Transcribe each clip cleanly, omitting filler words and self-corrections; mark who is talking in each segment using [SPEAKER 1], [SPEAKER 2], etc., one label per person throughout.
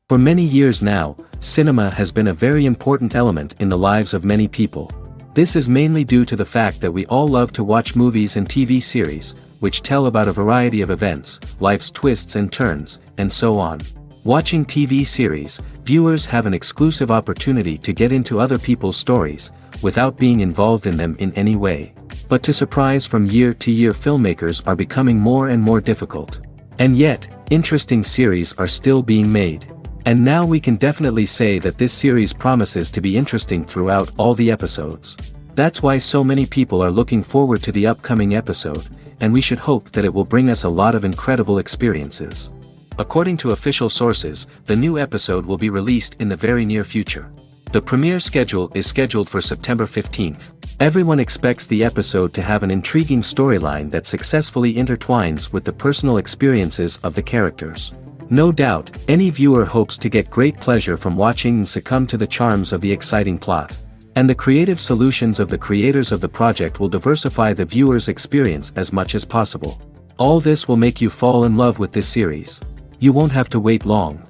[SPEAKER 1] For many years now, cinema has been a very important element in the lives of many people. This is mainly due to the fact that we all love to watch movies and TV series, which tell about a variety of events, life's twists and turns, and so on. Watching TV series, viewers have an exclusive opportunity to get into other people's stories, without being involved in them in any way. But to surprise from year to year, filmmakers are becoming more and more difficult. And yet, interesting series are still being made. And now we can definitely say that this series promises to be interesting throughout all the episodes. That's why so many people are looking forward to the upcoming episode, and we should hope that it will bring us a lot of incredible experiences. According to official sources, the new episode will be released in the very near future. The premiere schedule is scheduled for September 15th. Everyone expects the episode to have an intriguing storyline that successfully intertwines with the personal experiences of the characters. No doubt, any viewer hopes to get great pleasure from watching and succumb to the charms of the exciting plot. And the creative solutions of the creators of the project will diversify the viewer's experience as much as possible. All this will make you fall in love with this series. You won't have to wait long.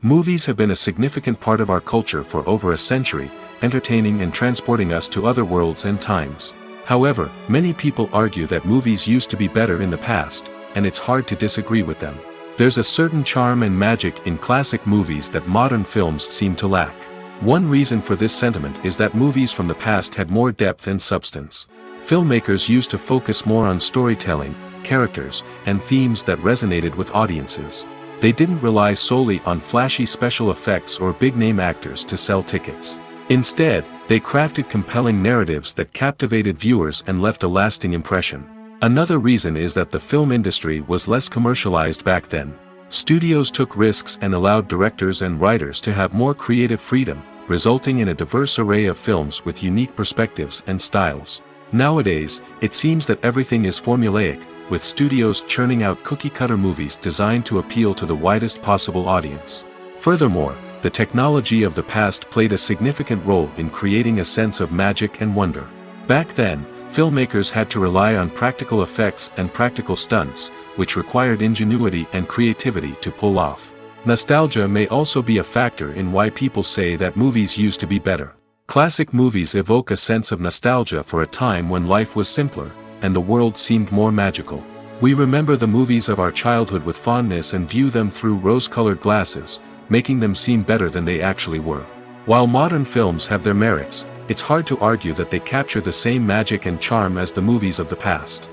[SPEAKER 1] Movies have been a significant part of our culture for over a century, entertaining and transporting us to other worlds and times. However, many people argue that movies used to be better in the past, and it's hard to disagree with them. There's a certain charm and magic in classic movies that modern films seem to lack. One reason for this sentiment is that movies from the past had more depth and substance. Filmmakers used to focus more on storytelling, characters, and themes that resonated with audiences. They didn't rely solely on flashy special effects or big-name actors to sell tickets. Instead, they crafted compelling narratives that captivated viewers and left a lasting impression. Another reason is that the film industry was less commercialized back then. Studios took risks and allowed directors and writers to have more creative freedom, resulting in a diverse array of films with unique perspectives and styles. Nowadays, it seems that everything is formulaic, with studios churning out cookie-cutter movies designed to appeal to the widest possible audience. Furthermore, the technology of the past played a significant role in creating a sense of magic and wonder. Back then, filmmakers had to rely on practical effects and practical stunts, which required ingenuity and creativity to pull off. Nostalgia may also be a factor in why people say that movies used to be better. Classic movies evoke a sense of nostalgia for a time when life was simpler, and the world seemed more magical. We remember the movies of our childhood with fondness and view them through rose-colored glasses, making them seem better than they actually were. While modern films have their merits, it's hard to argue that they capture the same magic and charm as the movies of the past.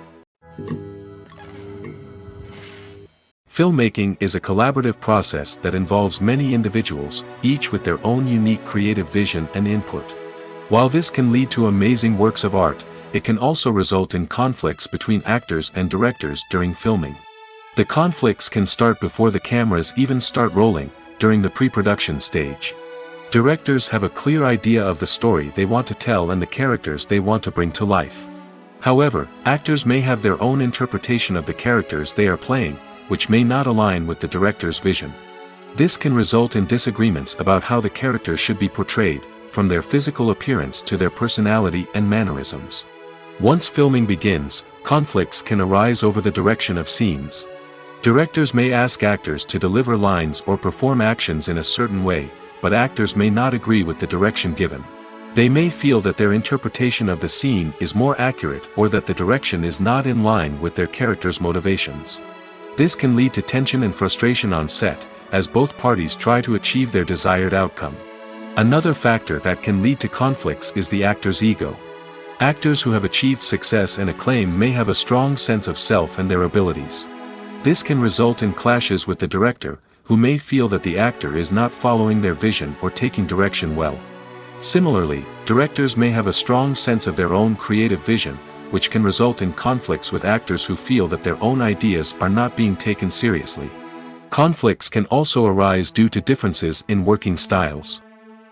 [SPEAKER 1] Filmmaking is a collaborative process that involves many individuals, each with their own unique creative vision and input. While this can lead to amazing works of art, it can also result in conflicts between actors and directors during filming. The conflicts can start before the cameras even start rolling, during the pre-production stage. Directors have a clear idea of the story they want to tell and the characters they want to bring to life. However, actors may have their own interpretation of the characters they are playing, which may not align with the director's vision. This can result in disagreements about how the characters should be portrayed, from their physical appearance to their personality and mannerisms. Once filming begins, conflicts can arise over the direction of scenes. Directors may ask actors to deliver lines or perform actions in a certain way, but actors may not agree with the direction given. They may feel that their interpretation of the scene is more accurate or that the direction is not in line with their character's motivations. This can lead to tension and frustration on set, as both parties try to achieve their desired outcome. Another factor that can lead to conflicts is the actor's ego. Actors who have achieved success and acclaim may have a strong sense of self and their abilities. This can result in clashes with the director, who may feel that the actor is not following their vision or taking direction well. Similarly, directors may have a strong sense of their own creative vision, which can result in conflicts with actors who feel that their own ideas are not being taken seriously. Conflicts can also arise due to differences in working styles.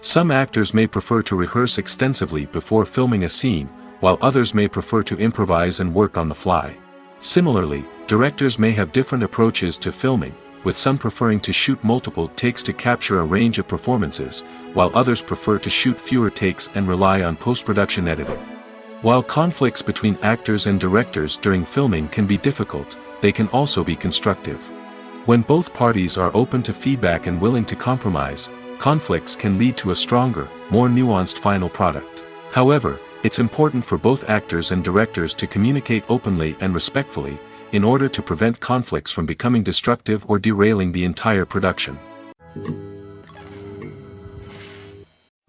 [SPEAKER 1] Some actors may prefer to rehearse extensively before filming a scene, while others may prefer to improvise and work on the fly. Similarly, directors may have different approaches to filming, with some preferring to shoot multiple takes to capture a range of performances, while others prefer to shoot fewer takes and rely on post-production editing. While conflicts between actors and directors during filming can be difficult, they can also be constructive. When both parties are open to feedback and willing to compromise, conflicts can lead to a stronger, more nuanced final product. However, it's important for both actors and directors to communicate openly and respectfully, in order to prevent conflicts from becoming destructive or derailing the entire production.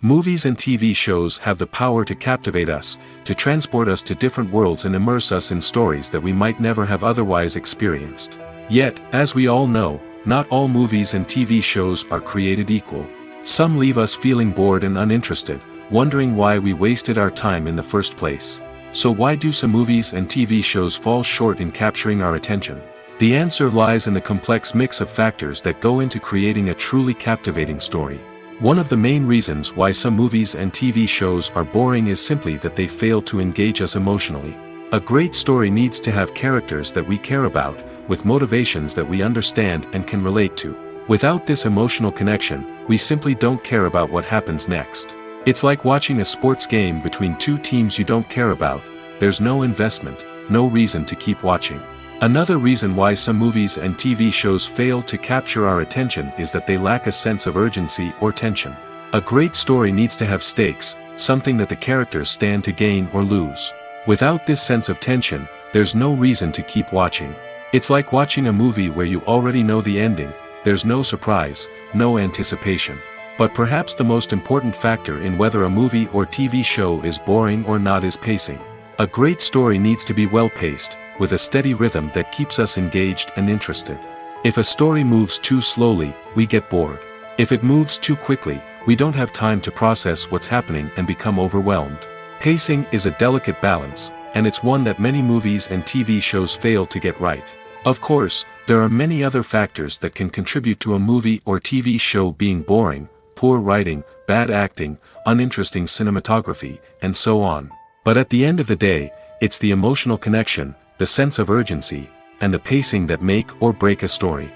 [SPEAKER 1] Movies and TV shows have the power to captivate us, to transport us to different worlds and immerse us in stories that we might never have otherwise experienced. Yet, as we all know, not all movies and TV shows are created equal. Some leave us feeling bored and uninterested, wondering why we wasted our time in the first place. So why do some movies and TV shows fall short in capturing our attention? The answer lies in the complex mix of factors that go into creating a truly captivating story. One of the main reasons why some movies and TV shows are boring is simply that they fail to engage us emotionally. A great story needs to have characters that we care about, with motivations that we understand and can relate to. Without this emotional connection, we simply don't care about what happens next. It's like watching a sports game between two teams you don't care about. There's no investment, no reason to keep watching. Another reason why some movies and TV shows fail to capture our attention is that they lack a sense of urgency or tension. A great story needs to have stakes, something that the characters stand to gain or lose. Without this sense of tension, there's no reason to keep watching. It's like watching a movie where you already know the ending. There's no surprise, no anticipation. But perhaps the most important factor in whether a movie or TV show is boring or not is pacing. A great story needs to be well-paced, with a steady rhythm that keeps us engaged and interested. If a story moves too slowly, we get bored. If it moves too quickly, we don't have time to process what's happening and become overwhelmed. Pacing is a delicate balance, and it's one that many movies and TV shows fail to get right. Of course, there are many other factors that can contribute to a movie or TV show being boring: poor writing, bad acting, uninteresting cinematography, and so on. But at the end of the day, it's the emotional connection, the sense of urgency, and the pacing that make or break a story.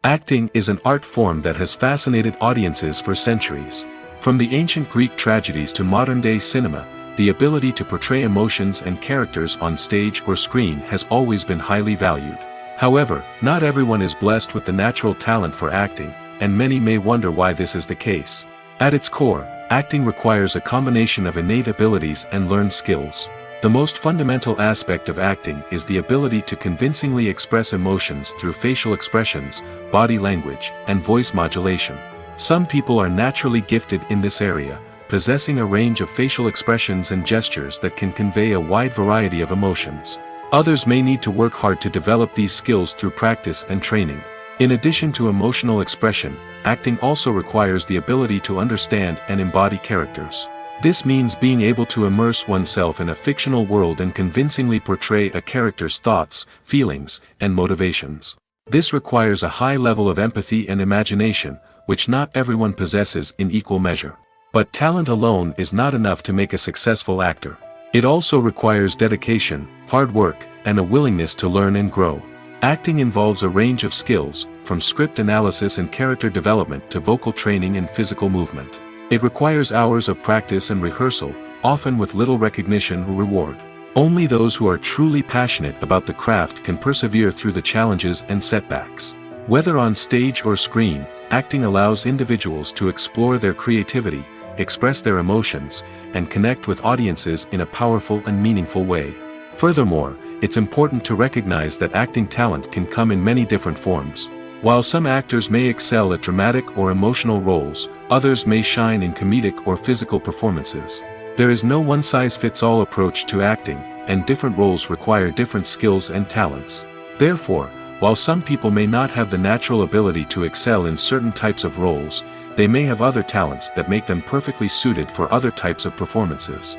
[SPEAKER 1] Acting is an art form that has fascinated audiences for centuries. From the ancient Greek tragedies to modern-day cinema, the ability to portray emotions and characters on stage or screen has always been highly valued. However, not everyone is blessed with the natural talent for acting, and many may wonder why this is the case. At its core, acting requires a combination of innate abilities and learned skills. The most fundamental aspect of acting is the ability to convincingly express emotions through facial expressions, body language, and voice modulation. Some people are naturally gifted in this area, possessing a range of facial expressions and gestures that can convey a wide variety of emotions. Others may need to work hard to develop these skills through practice and training. In addition to emotional expression, acting also requires the ability to understand and embody characters. This means being able to immerse oneself in a fictional world and convincingly portray a character's thoughts, feelings, and motivations. This requires a high level of empathy and imagination, which not everyone possesses in equal measure. But talent alone is not enough to make a successful actor. It also requires dedication, hard work, and a willingness to learn and grow. Acting involves a range of skills, from script analysis and character development to vocal training and physical movement. It requires hours of practice and rehearsal, often with little recognition or reward. Only those who are truly passionate about the craft can persevere through the challenges and setbacks. Whether on stage or screen, acting allows individuals to explore their creativity, express their emotions, and connect with audiences in a powerful and meaningful way. Furthermore, it's important to recognize that acting talent can come in many different forms. While some actors may excel at dramatic or emotional roles, others may shine in comedic or physical performances. There is no one-size-fits-all approach to acting, and different roles require different skills and talents. Therefore, while some people may not have the natural ability to excel in certain types of roles, they may have other talents that make them perfectly suited for other types of performances.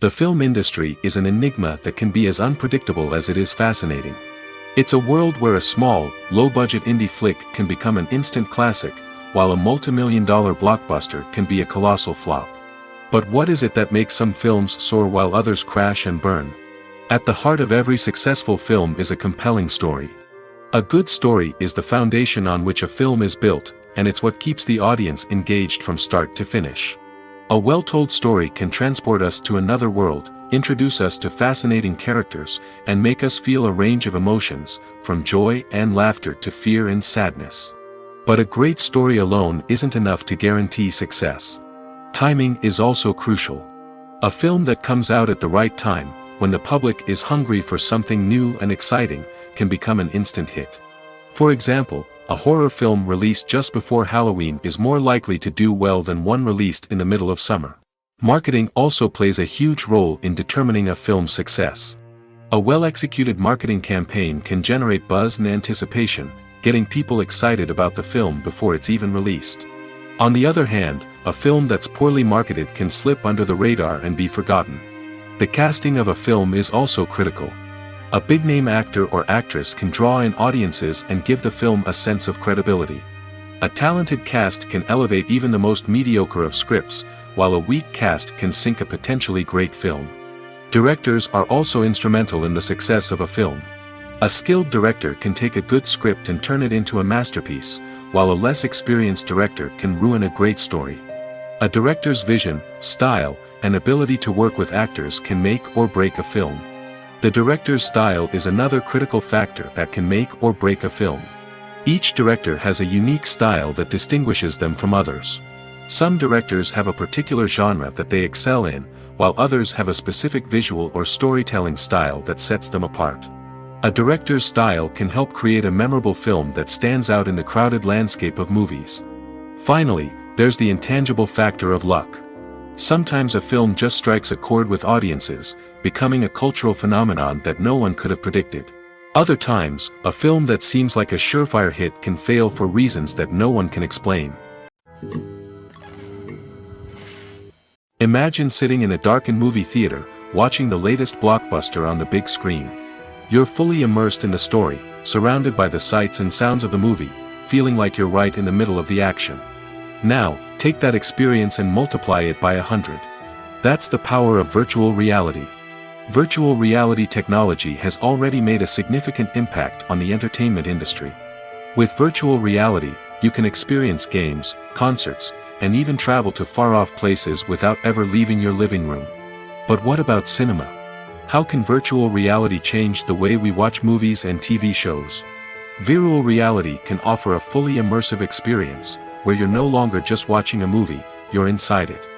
[SPEAKER 1] The film industry is an enigma that can be as unpredictable as it is fascinating. It's a world where a small, low-budget indie flick can become an instant classic, while a multi-million-dollar blockbuster can be a colossal flop. But what is it that makes some films soar while others crash and burn? At the heart of every successful film is a compelling story. A good story is the foundation on which a film is built, and it's what keeps the audience engaged from start to finish. A well-told story can transport us to another world, introduce us to fascinating characters, and make us feel a range of emotions, from joy and laughter to fear and sadness. But a great story alone isn't enough to guarantee success. Timing is also crucial. A film that comes out at the right time, when the public is hungry for something new and exciting, can become an instant hit. For example, a horror film released just before Halloween is more likely to do well than one released in the middle of summer. Marketing also plays a huge role in determining a film's success. A well-executed marketing campaign can generate buzz and anticipation, getting people excited about the film before it's even released. On the other hand, a film that's poorly marketed can slip under the radar and be forgotten. The casting of a film is also critical. A big-name actor or actress can draw in audiences and give the film a sense of credibility. A talented cast can elevate even the most mediocre of scripts, while a weak cast can sink a potentially great film. Directors are also instrumental in the success of a film. A skilled director can take a good script and turn it into a masterpiece, while a less experienced director can ruin a great story. A director's vision, style, and ability to work with actors can make or break a film. The director's style is another critical factor that can make or break a film. Each director has a unique style that distinguishes them from others. Some directors have a particular genre that they excel in, while others have a specific visual or storytelling style that sets them apart. A director's style can help create a memorable film that stands out in the crowded landscape of movies. Finally, there's the intangible factor of luck. Sometimes a film just strikes a chord with audiences, becoming a cultural phenomenon that no one could have predicted. Other times, a film that seems like a surefire hit can fail for reasons that no one can explain. Imagine sitting in a darkened movie theater, watching the latest blockbuster on the big screen. You're fully immersed in the story, surrounded by the sights and sounds of the movie, feeling like you're right in the middle of the action. Now, take that experience and multiply it by 100. That's the power of virtual reality. Virtual reality technology has already made a significant impact on the entertainment industry. With virtual reality, you can experience games, concerts, and even travel to far-off places without ever leaving your living room. But what about cinema? How can virtual reality change the way we watch movies and TV shows? Virtual reality can offer a fully immersive experience, where you're no longer just watching a movie, you're inside it.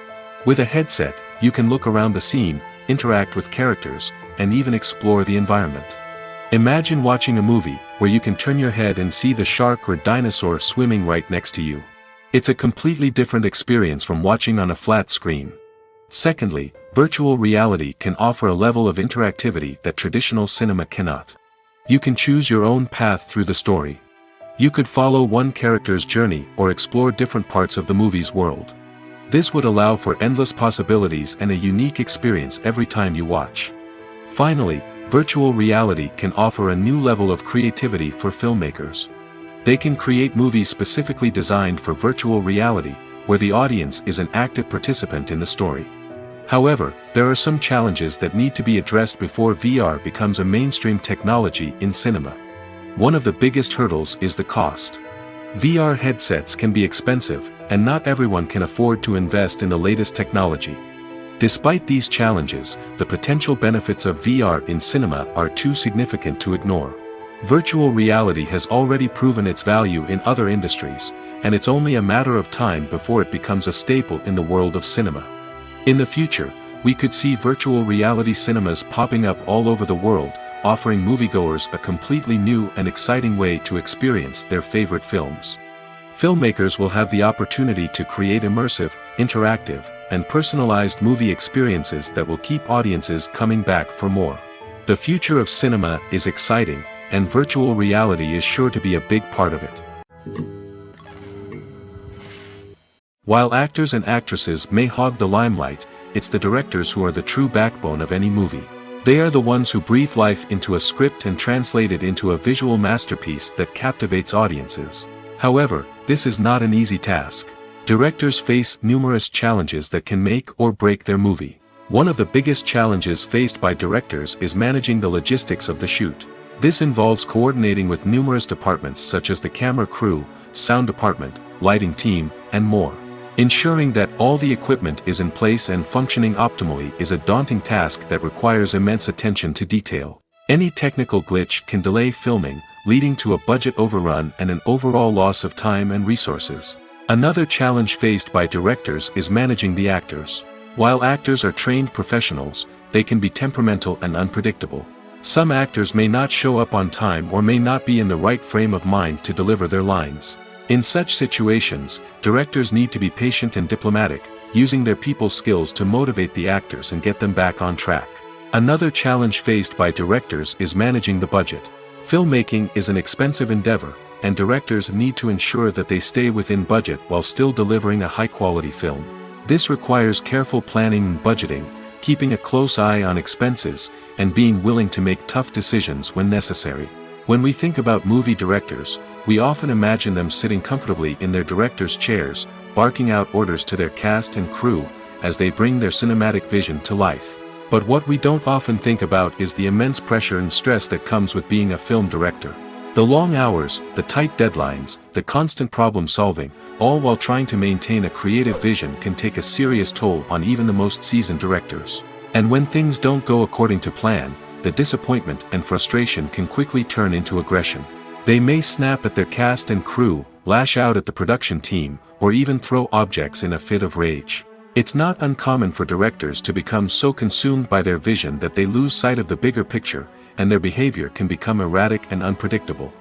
[SPEAKER 1] With a headset, you can look around the scene, interact with characters, and even explore the environment. Imagine watching a movie where you can turn your head and see the shark or dinosaur swimming right next to you. It's a completely different experience from watching on a flat screen. Secondly, virtual reality can offer a level of interactivity that traditional cinema cannot. You can choose your own path through the story. You could follow one character's journey or explore different parts of the movie's world. This would allow for endless possibilities and a unique experience every time you watch. Finally, virtual reality can offer a new level of creativity for filmmakers. They can create movies specifically designed for virtual reality, where the audience is an active participant in the story. However, there are some challenges that need to be addressed before VR becomes a mainstream technology in cinema. One of the biggest hurdles is the cost. VR headsets can be expensive, and not everyone can afford to invest in the latest technology. Despite these challenges, the potential benefits of VR in cinema are too significant to ignore. Virtual reality has already proven its value in other industries, and it's only a matter of time before it becomes a staple in the world of cinema. In the future, We could see virtual reality cinemas popping up all over the world, offering moviegoers a completely new and exciting way to experience their favorite films. Filmmakers will have the opportunity to create immersive, interactive, and personalized movie experiences that will keep audiences coming back for more. The future of cinema is exciting, and virtual reality is sure to be a big part of it. While actors and actresses may hog the limelight, it's the directors who are the true backbone of any movie. They are the ones who breathe life into a script and translate it into a visual masterpiece that captivates audiences. However, this is not an easy task. Directors face numerous challenges that can make or break their movie. One of the biggest challenges faced by directors is managing the logistics of the shoot. This involves coordinating with numerous departments such as the camera crew, sound department, lighting team, and more. Ensuring that all the equipment is in place and functioning optimally is a daunting task that requires immense attention to detail. Any technical glitch can delay filming, leading to a budget overrun and an overall loss of time and resources. Another challenge faced by directors is managing the actors. While actors are trained professionals, they can be temperamental and unpredictable. Some actors may not show up on time or may not be in the right frame of mind to deliver their lines. In such situations, directors need to be patient and diplomatic, using their people skills to motivate the actors and get them back on track. Another challenge faced by directors is managing the budget. Filmmaking is an expensive endeavor, and directors need to ensure that they stay within budget while still delivering a high-quality film. This requires careful planning and budgeting, keeping a close eye on expenses, and being willing to make tough decisions when necessary. When we think about movie directors, we often imagine them sitting comfortably in their director's chairs, barking out orders to their cast and crew, as they bring their cinematic vision to life. But what we don't often think about is the immense pressure and stress that comes with being a film director. The long hours, the tight deadlines, the constant problem solving, all while trying to maintain a creative vision can take a serious toll on even the most seasoned directors. And when things don't go according to plan, the disappointment and frustration can quickly turn into aggression. They may snap at their cast and crew, lash out at the production team, or even throw objects in a fit of rage. It's not uncommon for directors to become so consumed by their vision that they lose sight of the bigger picture, and their behavior can become erratic and unpredictable.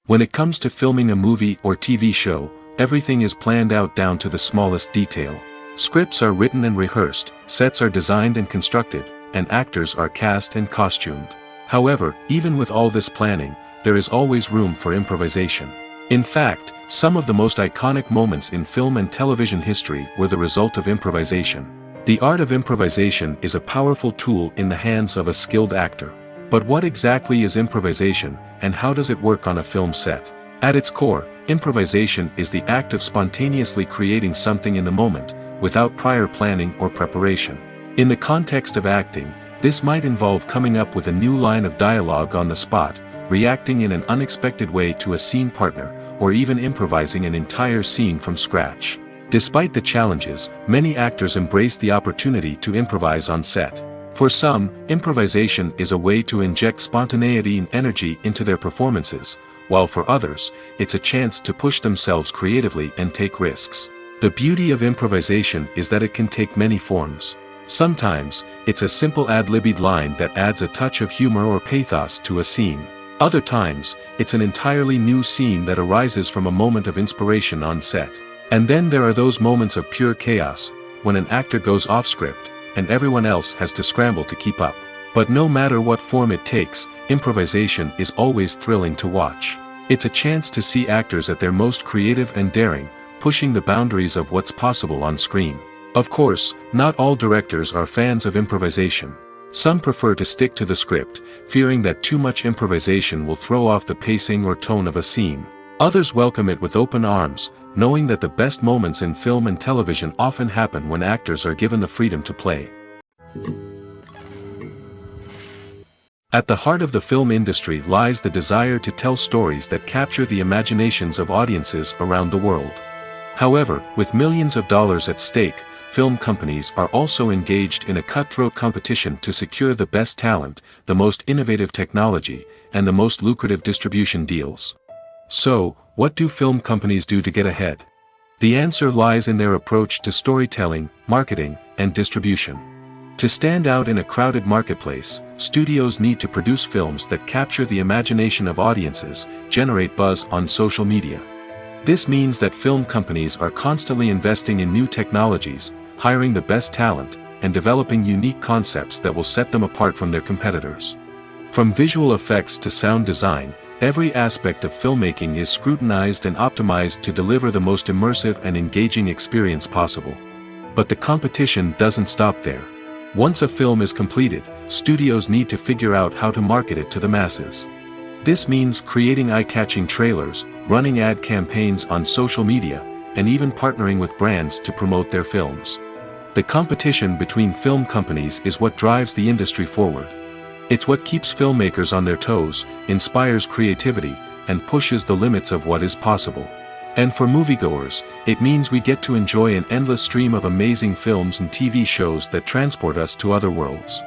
[SPEAKER 1] When it comes to filming a movie or TV show, everything is planned out down to the smallest detail. Scripts are written and rehearsed, sets are designed and constructed, and actors are cast and costumed. However, even with all this planning, there is always room for improvisation. In fact, some of the most iconic moments in film and television history were the result of improvisation. The art of improvisation is a powerful tool in the hands of a skilled actor. But what exactly is improvisation, and how does it work on a film set? At its core, improvisation is the act of spontaneously creating something in the moment, without prior planning or preparation. In the context of acting, this might involve coming up with a new line of dialogue on the spot, reacting in an unexpected way to a scene partner, or even improvising an entire scene from scratch. Despite the challenges, many actors embrace the opportunity to improvise on set. For some, improvisation is a way to inject spontaneity and energy into their performances, while for others, it's a chance to push themselves creatively and take risks. The beauty of improvisation is that it can take many forms. Sometimes, it's a simple ad-libbed line that adds a touch of humor or pathos to a scene. Other times, it's an entirely new scene that arises from a moment of inspiration on set. And then there are those moments of pure chaos, when an actor goes off script, and everyone else has to scramble to keep up. But no matter what form it takes, improvisation is always thrilling to watch. It's a chance to see actors at their most creative and daring, pushing the boundaries of what's possible on screen. Of course, not all directors are fans of improvisation. Some prefer to stick to the script, fearing that too much improvisation will throw off the pacing or tone of a scene. Others welcome it with open arms, knowing that the best moments in film and television often happen when actors are given the freedom to play. At the heart of the film industry lies the desire to tell stories that capture the imaginations of audiences around the world. However, with millions of dollars at stake, film companies are also engaged in a cutthroat competition to secure the best talent, the most innovative technology, and the most lucrative distribution deals. So, what do film companies do to get ahead? The answer lies in their approach to storytelling, marketing, and distribution. To stand out in a crowded marketplace, studios need to produce films that capture the imagination of audiences, generate buzz on social media. This means that film companies are constantly investing in new technologies, hiring the best talent, and developing unique concepts that will set them apart from their competitors. From visual effects to sound design, every aspect of filmmaking is scrutinized and optimized to deliver the most immersive and engaging experience possible. But the competition doesn't stop there. Once a film is completed, studios need to figure out how to market it to the masses. This means creating eye-catching trailers, running ad campaigns on social media, and even partnering with brands to promote their films. The competition between film companies is what drives the industry forward. It's what keeps filmmakers on their toes, inspires creativity, and pushes the limits of what is possible. And for moviegoers, it means we get to enjoy an endless stream of amazing films and TV shows that transport us to other worlds.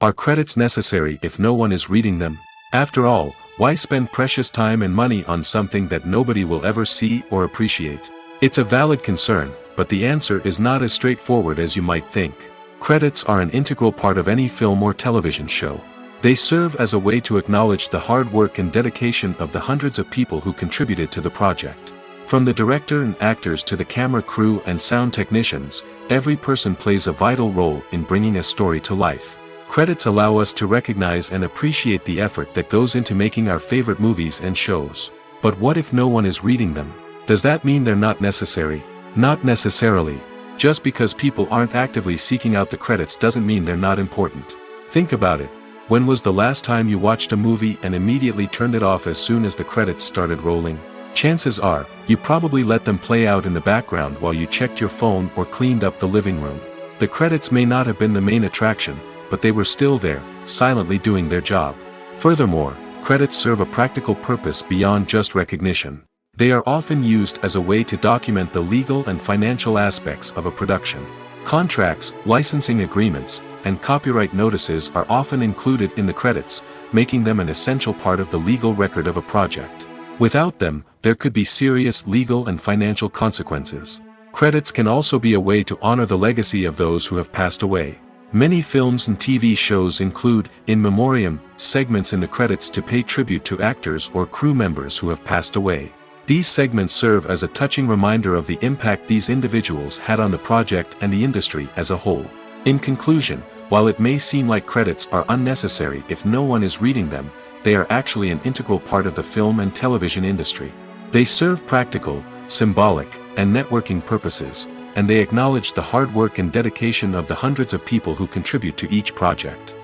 [SPEAKER 1] Are credits necessary if no one is reading them? After all, why spend precious time and money on something that nobody will ever see or appreciate? It's a valid concern, but the answer is not as straightforward as you might think. Credits are an integral part of any film or television show. They serve as a way to acknowledge the hard work and dedication of the hundreds of people who contributed to the project. From the director and actors to the camera crew and sound technicians, every person plays a vital role in bringing a story to life. Credits allow us to recognize and appreciate the effort that goes into making our favorite movies and shows. But what if no one is reading them? Does that mean they're not necessary? Not necessarily. Just because people aren't actively seeking out the credits doesn't mean they're not important. Think about it. When was the last time you watched a movie and immediately turned it off as soon as the credits started rolling? Chances are, you probably let them play out in the background while you checked your phone or cleaned up the living room. The credits may not have been the main attraction, but they were still there, silently doing their job. Furthermore, credits serve a practical purpose beyond just recognition. They are often used as a way to document the legal and financial aspects of a production. Contracts, licensing agreements, and copyright notices are often included in the credits, making them an essential part of the legal record of a project. Without them, there could be serious legal and financial consequences. Credits can also be a way to honor the legacy of those who have passed away. Many films and TV shows include, in memoriam, segments in the credits to pay tribute to actors or crew members who have passed away. These segments serve as a touching reminder of the impact these individuals had on the project and the industry as a whole. In conclusion, while it may seem like credits are unnecessary if no one is reading them, they are actually an integral part of the film and television industry. They serve practical, symbolic, and networking purposes, and they acknowledge the hard work and dedication of the hundreds of people who contribute to each project.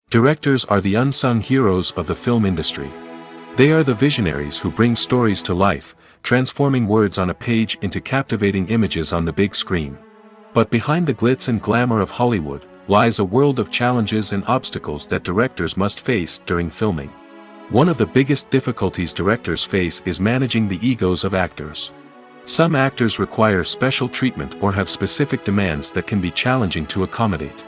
[SPEAKER 1] Directors are the unsung heroes of the film industry. They are the visionaries who bring stories to life, transforming words on a page into captivating images on the big screen. But behind the glitz and glamour of Hollywood, lies a world of challenges and obstacles that directors must face during filming. One of the biggest difficulties directors face is managing the egos of actors. Some actors require special treatment or have specific demands that can be challenging to accommodate.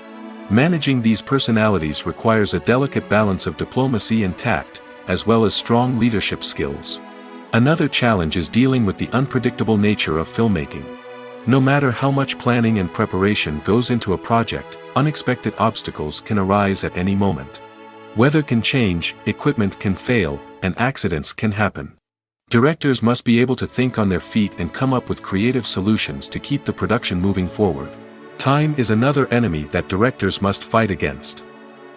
[SPEAKER 1] Managing these personalities requires a delicate balance of diplomacy and tact, as well as strong leadership skills. Another challenge is dealing with the unpredictable nature of filmmaking. No matter how much planning and preparation goes into a project, unexpected obstacles can arise at any moment. Weather can change, equipment can fail, and accidents can happen. Directors must be able to think on their feet and come up with creative solutions to keep the production moving forward. Time is another enemy that directors must fight against.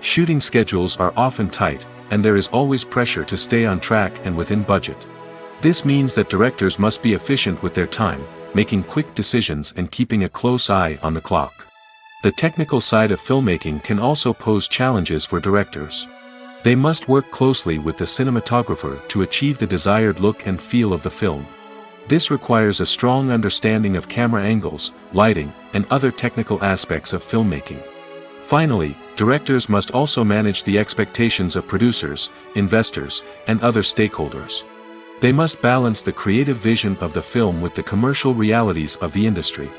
[SPEAKER 1] Shooting schedules are often tight, and there is always pressure to stay on track and within budget. This means that directors must be efficient with their time, making quick decisions and keeping a close eye on the clock. The technical side of filmmaking can also pose challenges for directors. They must work closely with the cinematographer to achieve the desired look and feel of the film. This requires a strong understanding of camera angles, lighting, and other technical aspects of filmmaking. Finally, directors must also manage the expectations of producers, investors, and other stakeholders. They must balance the creative vision of the film with the commercial realities of the industry.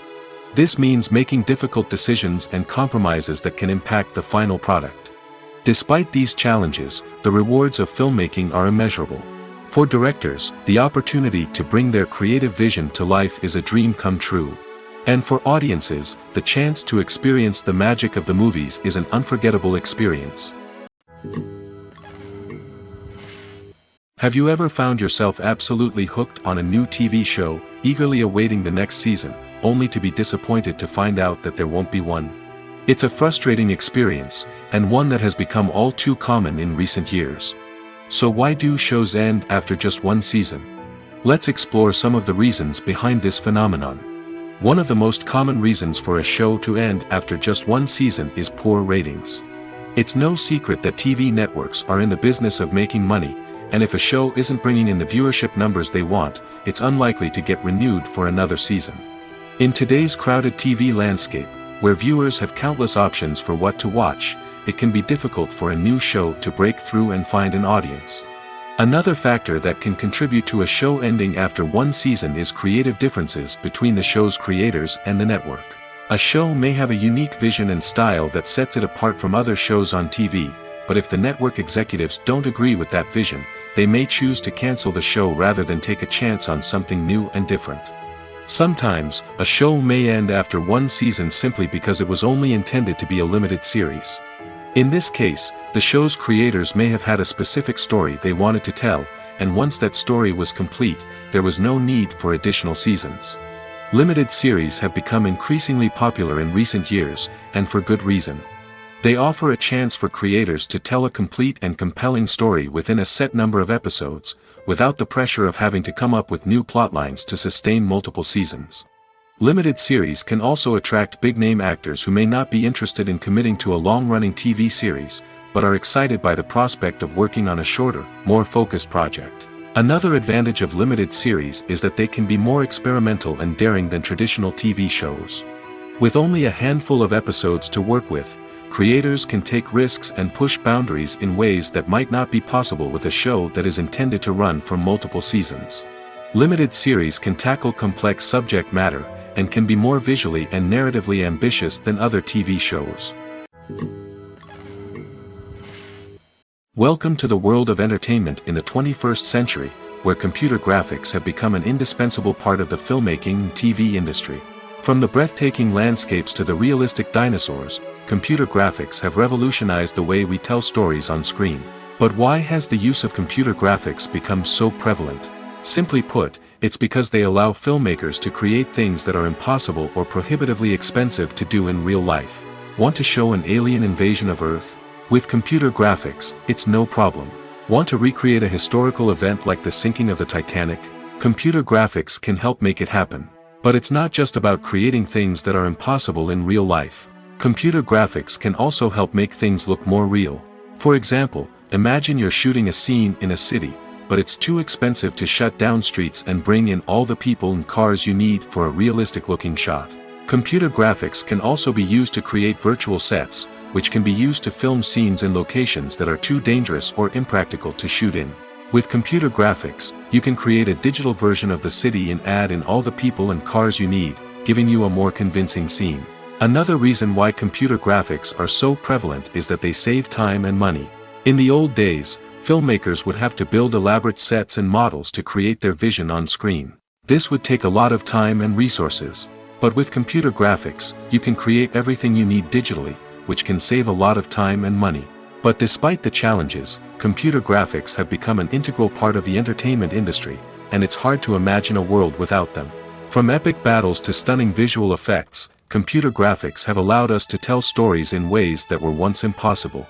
[SPEAKER 1] This means making difficult decisions and compromises that can impact the final product. Despite these challenges, the rewards of filmmaking are immeasurable. For directors, the opportunity to bring their creative vision to life is a dream come true. And for audiences, the chance to experience the magic of the movies is an unforgettable experience. Have you ever found yourself absolutely hooked on a new TV show, eagerly awaiting the next season, only to be disappointed to find out that there won't be one? It's a frustrating experience, and one that has become all too common in recent years. So why do shows end after just one season? Let's explore some of the reasons behind this phenomenon. One of the most common reasons for a show to end after just one season is poor ratings. It's no secret that TV networks are in the business of making money, and if a show isn't bringing in the viewership numbers they want, it's unlikely to get renewed for another season. In today's crowded TV landscape, where viewers have countless options for what to watch, it can be difficult for a new show to break through and find an audience. Another factor that can contribute to a show ending after one season is creative differences between the show's creators and the network. A show may have a unique vision and style that sets it apart from other shows on TV, but if the network executives don't agree with that vision, they may choose to cancel the show rather than take a chance on something new and different. Sometimes, a show may end after one season simply because it was only intended to be a limited series. In this case, the show's creators may have had a specific story they wanted to tell, and once that story was complete, there was no need for additional seasons. Limited series have become increasingly popular in recent years, and for good reason. They offer a chance for creators to tell a complete and compelling story within a set number of episodes, without the pressure of having to come up with new plotlines to sustain multiple seasons. Limited series can also attract big-name actors who may not be interested in committing to a long-running TV series, but are excited by the prospect of working on a shorter, more focused project. Another advantage of limited series is that they can be more experimental and daring than traditional TV shows. With only a handful of episodes to work with, creators can take risks and push boundaries in ways that might not be possible with a show that is intended to run for multiple seasons. Limited series can tackle complex subject matter, and can be more visually and narratively ambitious than other TV shows. Welcome to the world of entertainment in the 21st century, where computer graphics have become an indispensable part of the filmmaking and TV industry. From the breathtaking landscapes to the realistic dinosaurs, computer graphics have revolutionized the way we tell stories on screen. But why has the use of computer graphics become so prevalent? Simply put, it's because they allow filmmakers to create things that are impossible or prohibitively expensive to do in real life. Want to show an alien invasion of Earth? With computer graphics, it's no problem. Want to recreate a historical event like the sinking of the Titanic? Computer graphics can help make it happen. But it's not just about creating things that are impossible in real life. Computer graphics can also help make things look more real. For example, imagine you're shooting a scene in a city, but it's too expensive to shut down streets and bring in all the people and cars you need for a realistic-looking shot. Computer graphics can also be used to create virtual sets, which can be used to film scenes in locations that are too dangerous or impractical to shoot in. With computer graphics, you can create a digital version of the city and add in all the people and cars you need, giving you a more convincing scene. Another reason why computer graphics are so prevalent is that they save time and money. In the old days, filmmakers would have to build elaborate sets and models to create their vision on screen. This would take a lot of time and resources. But with computer graphics, you can create everything you need digitally, which can save a lot of time and money. But despite the challenges, computer graphics have become an integral part of the entertainment industry, and it's hard to imagine a world without them. From epic battles to stunning visual effects, computer graphics have allowed us to tell stories in ways that were once impossible.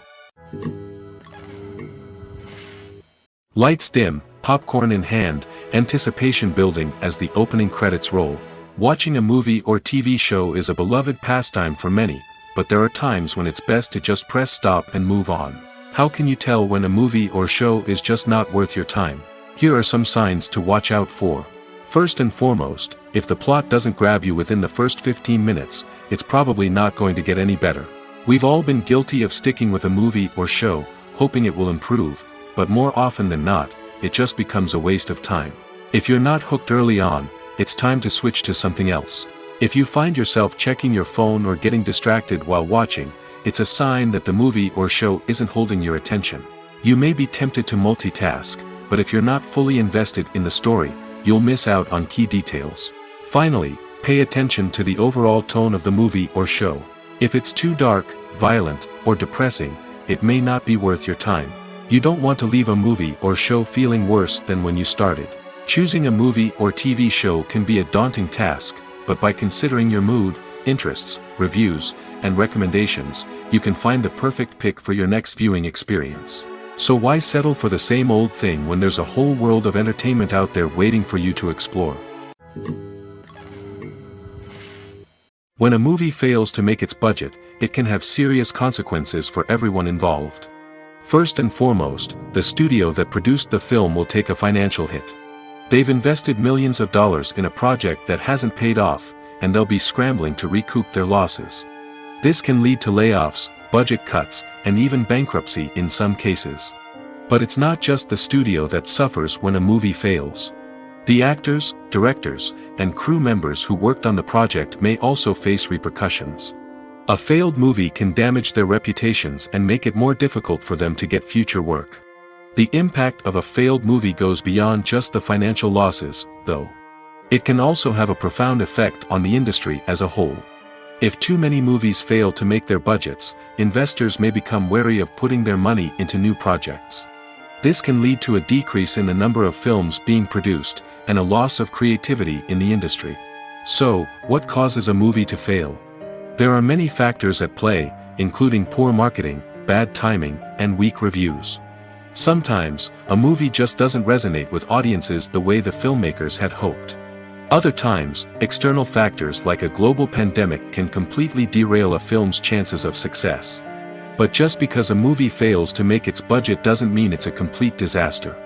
[SPEAKER 1] Lights dim, popcorn in hand, anticipation building as the opening credits roll. Watching a movie or TV show is a beloved pastime for many, but there are times when it's best to just press stop and move on. How can you tell when a movie or show is just not worth your time? Here are some signs to watch out for. First and foremost, if the plot doesn't grab you within the first 15 minutes, it's probably not going to get any better. We've all been guilty of sticking with a movie or show, hoping it will improve, but more often than not, it just becomes a waste of time. If you're not hooked early on, it's time to switch to something else. If you find yourself checking your phone or getting distracted while watching, it's a sign that the movie or show isn't holding your attention. You may be tempted to multitask, but if you're not fully invested in the story, you'll miss out on key details. Finally, pay attention to the overall tone of the movie or show. If it's too dark, violent, or depressing, it may not be worth your time. You don't want to leave a movie or show feeling worse than when you started. Choosing a movie or TV show can be a daunting task, but by considering your mood, interests, reviews, and recommendations, you can find the perfect pick for your next viewing experience. So why settle for the same old thing when there's a whole world of entertainment out there waiting for you to explore? When a movie fails to make its budget, it can have serious consequences for everyone involved. First and foremost, the studio that produced the film will take a financial hit. They've invested millions of dollars in a project that hasn't paid off, and they'll be scrambling to recoup their losses. This can lead to layoffs, budget cuts, and even bankruptcy in some cases. But it's not just the studio that suffers when a movie fails. The actors, directors, and crew members who worked on the project may also face repercussions. A failed movie can damage their reputations and make it more difficult for them to get future work. The impact of a failed movie goes beyond just the financial losses, though. It can also have a profound effect on the industry as a whole. If too many movies fail to make their budgets, investors may become wary of putting their money into new projects. This can lead to a decrease in the number of films being produced, and a loss of creativity in the industry. So, what causes a movie to fail? There are many factors at play, including poor marketing, bad timing, and weak reviews. Sometimes, a movie just doesn't resonate with audiences the way the filmmakers had hoped. Other times, external factors like a global pandemic can completely derail a film's chances of success. But just because a movie fails to make its budget doesn't mean it's a complete disaster.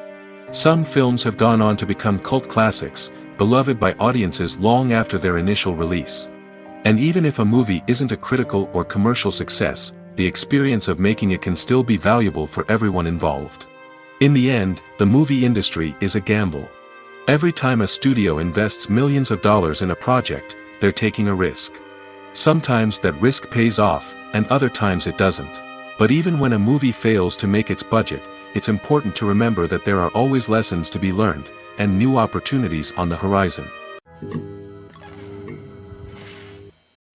[SPEAKER 1] Some films have gone on to become cult classics, beloved by audiences long after their initial release. And even if a movie isn't a critical or commercial success, the experience of making it can still be valuable for everyone involved. In the end, the movie industry is a gamble. Every time a studio invests millions of dollars in a project, they're taking a risk. Sometimes that risk pays off, and other times it doesn't. But even when a movie fails to make its budget, it's important to remember that there are always lessons to be learned, and new opportunities on the horizon.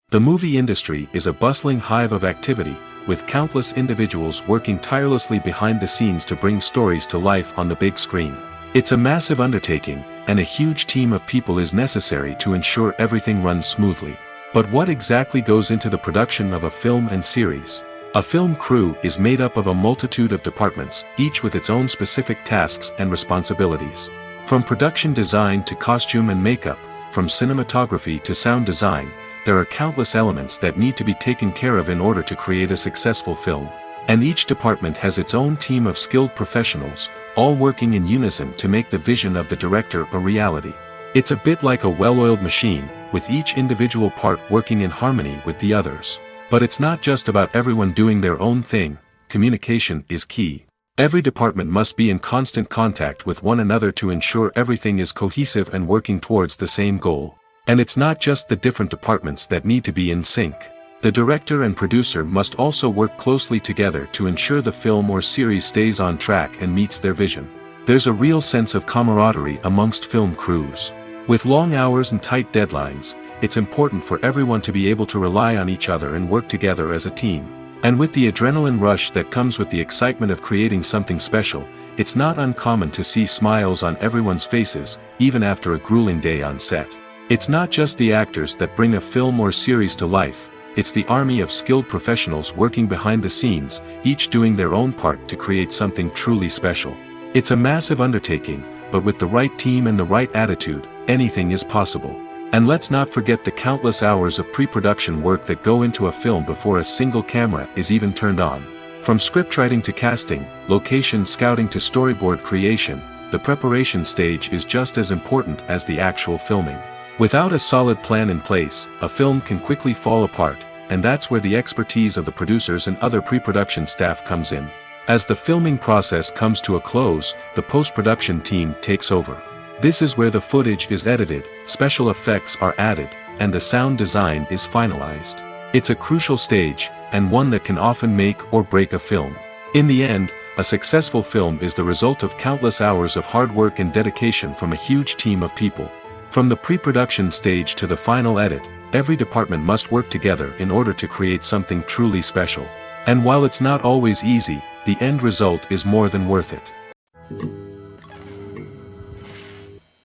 [SPEAKER 1] The movie industry is a bustling hive of activity, with countless individuals working tirelessly behind the scenes to bring stories to life on the big screen. It's a massive undertaking, and a huge team of people is necessary to ensure everything runs smoothly. But what exactly goes into the production of a film and series? A film crew is made up of a multitude of departments, each with its own specific tasks and responsibilities. From production design to costume and makeup, from cinematography to sound design, there are countless elements that need to be taken care of in order to create a successful film. And each department has its own team of skilled professionals, all working in unison to make the vision of the director a reality. It's a bit like a well-oiled machine, with each individual part working in harmony with the others. But it's not just about everyone doing their own thing. Communication is key. Every department must be in constant contact with one another to ensure everything is cohesive and working towards the same goal. And it's not just the different departments that need to be in sync. The director and producer must also work closely together to ensure the film or series stays on track and meets their vision. There's a real sense of camaraderie amongst film crews. With long hours and tight deadlines, it's important for everyone to be able to rely on each other and work together as a team. And with the adrenaline rush that comes with the excitement of creating something special, it's not uncommon to see smiles on everyone's faces, even after a grueling day on set. It's not just the actors that bring a film or series to life. It's the army of skilled professionals working behind the scenes, each doing their own part to create something truly special. It's a massive undertaking, but with the right team and the right attitude, anything is possible. And let's not forget the countless hours of pre-production work that go into a film before a single camera is even turned on. From scriptwriting to casting, location scouting to storyboard creation, the preparation stage is just as important as the actual filming. Without a solid plan in place, a film can quickly fall apart, and that's where the expertise of the producers and other pre-production staff comes in. As the filming process comes to a close, the post-production team takes over. This is where the footage is edited, special effects are added, and the sound design is finalized. It's a crucial stage, and one that can often make or break a film. In the end, a successful film is the result of countless hours of hard work and dedication from a huge team of people. From the pre-production stage to the final edit, every department must work together in order to create something truly special. And while it's not always easy, the end result is more than worth it.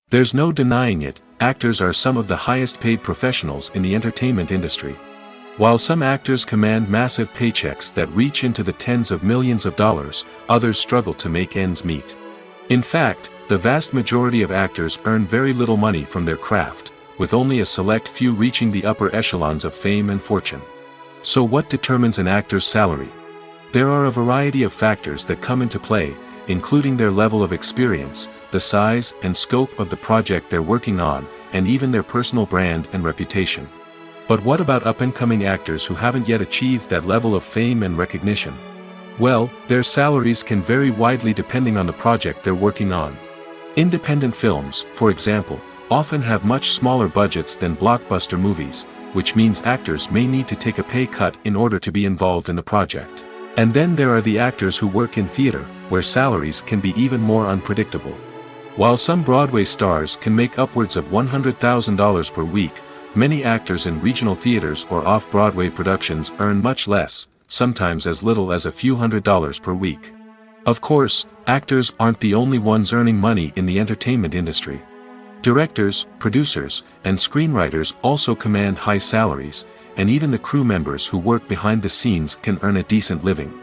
[SPEAKER 1] There's no denying it, actors are some of the highest paid professionals in the entertainment industry. While some actors command massive paychecks that reach into the tens of millions of dollars, others struggle to make ends meet. In fact, the vast majority of actors earn very little money from their craft, with only a select few reaching the upper echelons of fame and fortune. So what determines an actor's salary? There are a variety of factors that come into play, including their level of experience, the size and scope of the project they're working on, and even their personal brand and reputation. But what about up-and-coming actors who haven't yet achieved that level of fame and recognition? Well, their salaries can vary widely depending on the project they're working on. Independent films, for example, often have much smaller budgets than blockbuster movies, which means actors may need to take a pay cut in order to be involved in the project. And then there are the actors who work in theater, where salaries can be even more unpredictable. While some Broadway stars can make upwards of $100,000 per week, many actors in regional theaters or off-Broadway productions earn much less, sometimes as little as a few $100s per week. Of course, actors aren't the only ones earning money in the entertainment industry. Directors, producers, and screenwriters also command high salaries, and even the crew members who work behind the scenes can earn a decent living.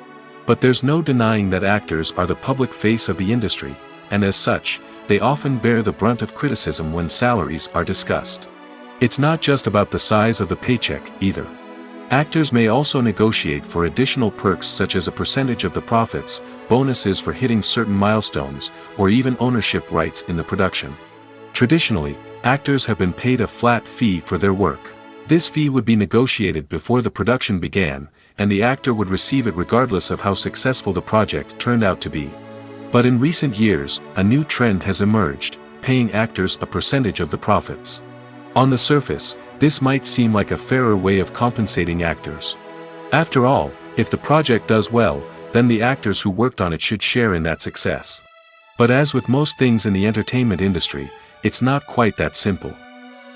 [SPEAKER 1] But there's no denying that actors are the public face of the industry, and as such, they often bear the brunt of criticism when salaries are discussed. It's not just about the size of the paycheck, either. Actors may also negotiate for additional perks such as a percentage of the profits, bonuses for hitting certain milestones, or even ownership rights in the production. Traditionally, actors have been paid a flat fee for their work. This fee would be negotiated before the production began, and the actor would receive it regardless of how successful the project turned out to be. But in recent years, a new trend has emerged, paying actors a percentage of the profits. On the surface, this might seem like a fairer way of compensating actors. After all, if the project does well, then the actors who worked on it should share in that success. But as with most things in the entertainment industry, it's not quite that simple.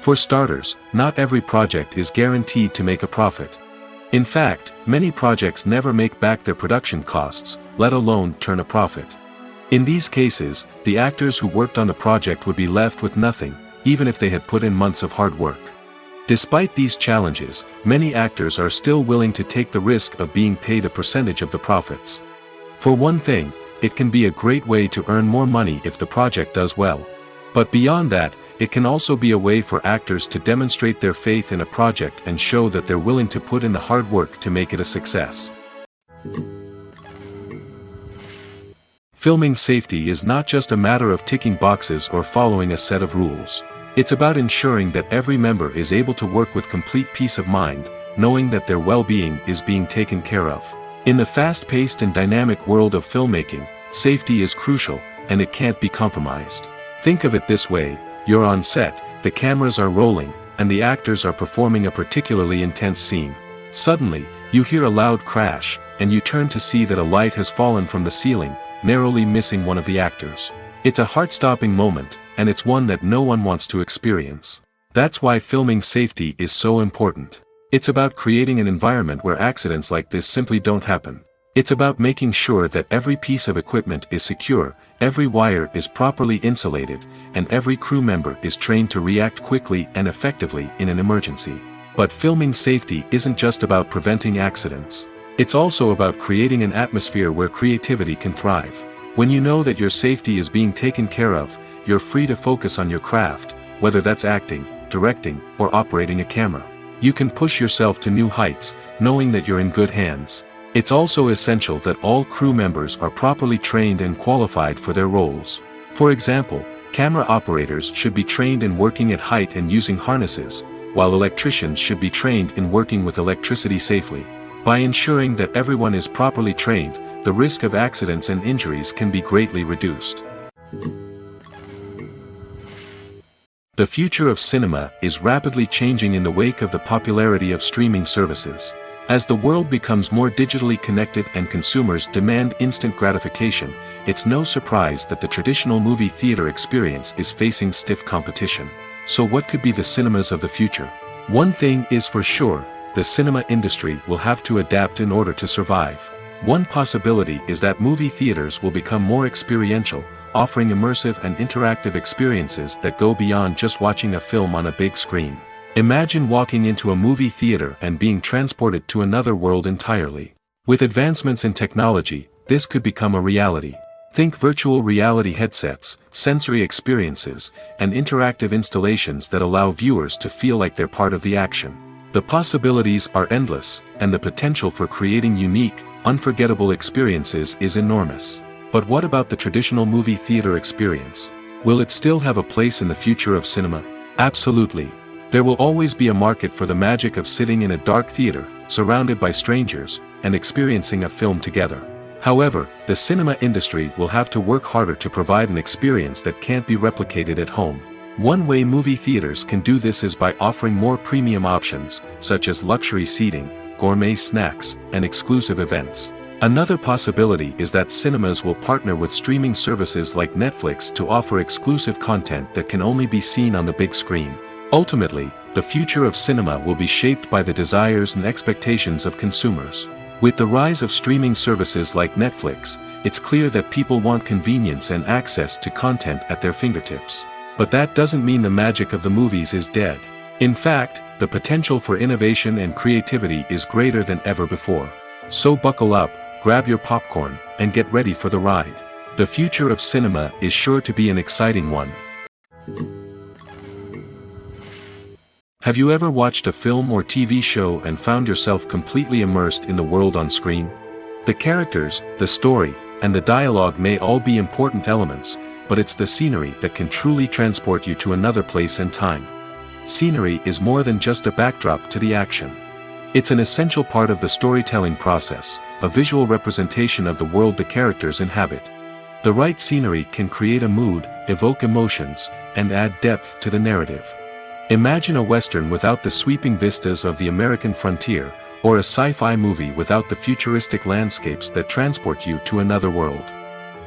[SPEAKER 1] For starters, not every project is guaranteed to make a profit. In fact, many projects never make back their production costs, let alone turn a profit. In these cases, the actors who worked on the project would be left with nothing, even if they had put in months of hard work. Despite these challenges, many actors are still willing to take the risk of being paid a percentage of the profits. For one thing, it can be a great way to earn more money if the project does well. But beyond that, it can also be a way for actors to demonstrate their faith in a project and show that they're willing to put in the hard work to make it a success. Filming safety is not just a matter of ticking boxes or following a set of rules. It's about ensuring that every member is able to work with complete peace of mind, knowing that their well-being is being taken care of. In the fast-paced and dynamic world of filmmaking, safety is crucial, and it can't be compromised. Think of it this way: you're on set, the cameras are rolling, and the actors are performing a particularly intense scene. Suddenly, you hear a loud crash, and you turn to see that a light has fallen from the ceiling, narrowly missing one of the actors. It's a heart-stopping moment, and it's one that no one wants to experience. That's why filming safety is so important. It's about creating an environment where accidents like this simply don't happen. It's about making sure that every piece of equipment is secure, every wire is properly insulated, and every crew member is trained to react quickly and effectively in an emergency. But filming safety isn't just about preventing accidents. It's also about creating an atmosphere where creativity can thrive. When you know that your safety is being taken care of, you're free to focus on your craft, whether that's acting, directing, or operating a camera. You can push yourself to new heights, knowing that you're in good hands. It's also essential that all crew members are properly trained and qualified for their roles. For example, camera operators should be trained in working at height and using harnesses, while electricians should be trained in working with electricity safely. By ensuring that everyone is properly trained, the risk of accidents and injuries can be greatly reduced. The future of cinema is rapidly changing in the wake of the popularity of streaming services. As the world becomes more digitally connected and consumers demand instant gratification, it's no surprise that the traditional movie theater experience is facing stiff competition. So what could be the cinemas of the future? One thing is for sure, the cinema industry will have to adapt in order to survive. One possibility is that movie theaters will become more experiential, offering immersive and interactive experiences that go beyond just watching a film on a big screen. Imagine walking into a movie theater and being transported to another world entirely. With advancements in technology, this could become a reality. Think virtual reality headsets, sensory experiences, and interactive installations that allow viewers to feel like they're part of the action. The possibilities are endless, and the potential for creating unique, unforgettable experiences is enormous. But what about the traditional movie theater experience? Will it still have a place in the future of cinema? Absolutely. There will always be a market for the magic of sitting in a dark theater, surrounded by strangers, and experiencing a film together. However, the cinema industry will have to work harder to provide an experience that can't be replicated at home. One way movie theaters can do this is by offering more premium options, such as luxury seating, gourmet snacks, and exclusive events. Another possibility is that cinemas will partner with streaming services like Netflix to offer exclusive content that can only be seen on the big screen. Ultimately, the future of cinema will be shaped by the desires and expectations of consumers. With the rise of streaming services like Netflix, it's clear that people want convenience and access to content at their fingertips. But that doesn't mean the magic of the movies is dead. In fact, the potential for innovation and creativity is greater than ever before. So buckle up, grab your popcorn, and get ready for the ride. The future of cinema is sure to be an exciting one. Have you ever watched a film or TV show and found yourself completely immersed in the world on screen? The characters, the story, and the dialogue may all be important elements, but it's the scenery that can truly transport you to another place and time. Scenery is more than just a backdrop to the action. It's an essential part of the storytelling process, a visual representation of the world the characters inhabit. The right scenery can create a mood, evoke emotions, and add depth to the narrative. Imagine a Western without the sweeping vistas of the American frontier, or a sci-fi movie without the futuristic landscapes that transport you to another world.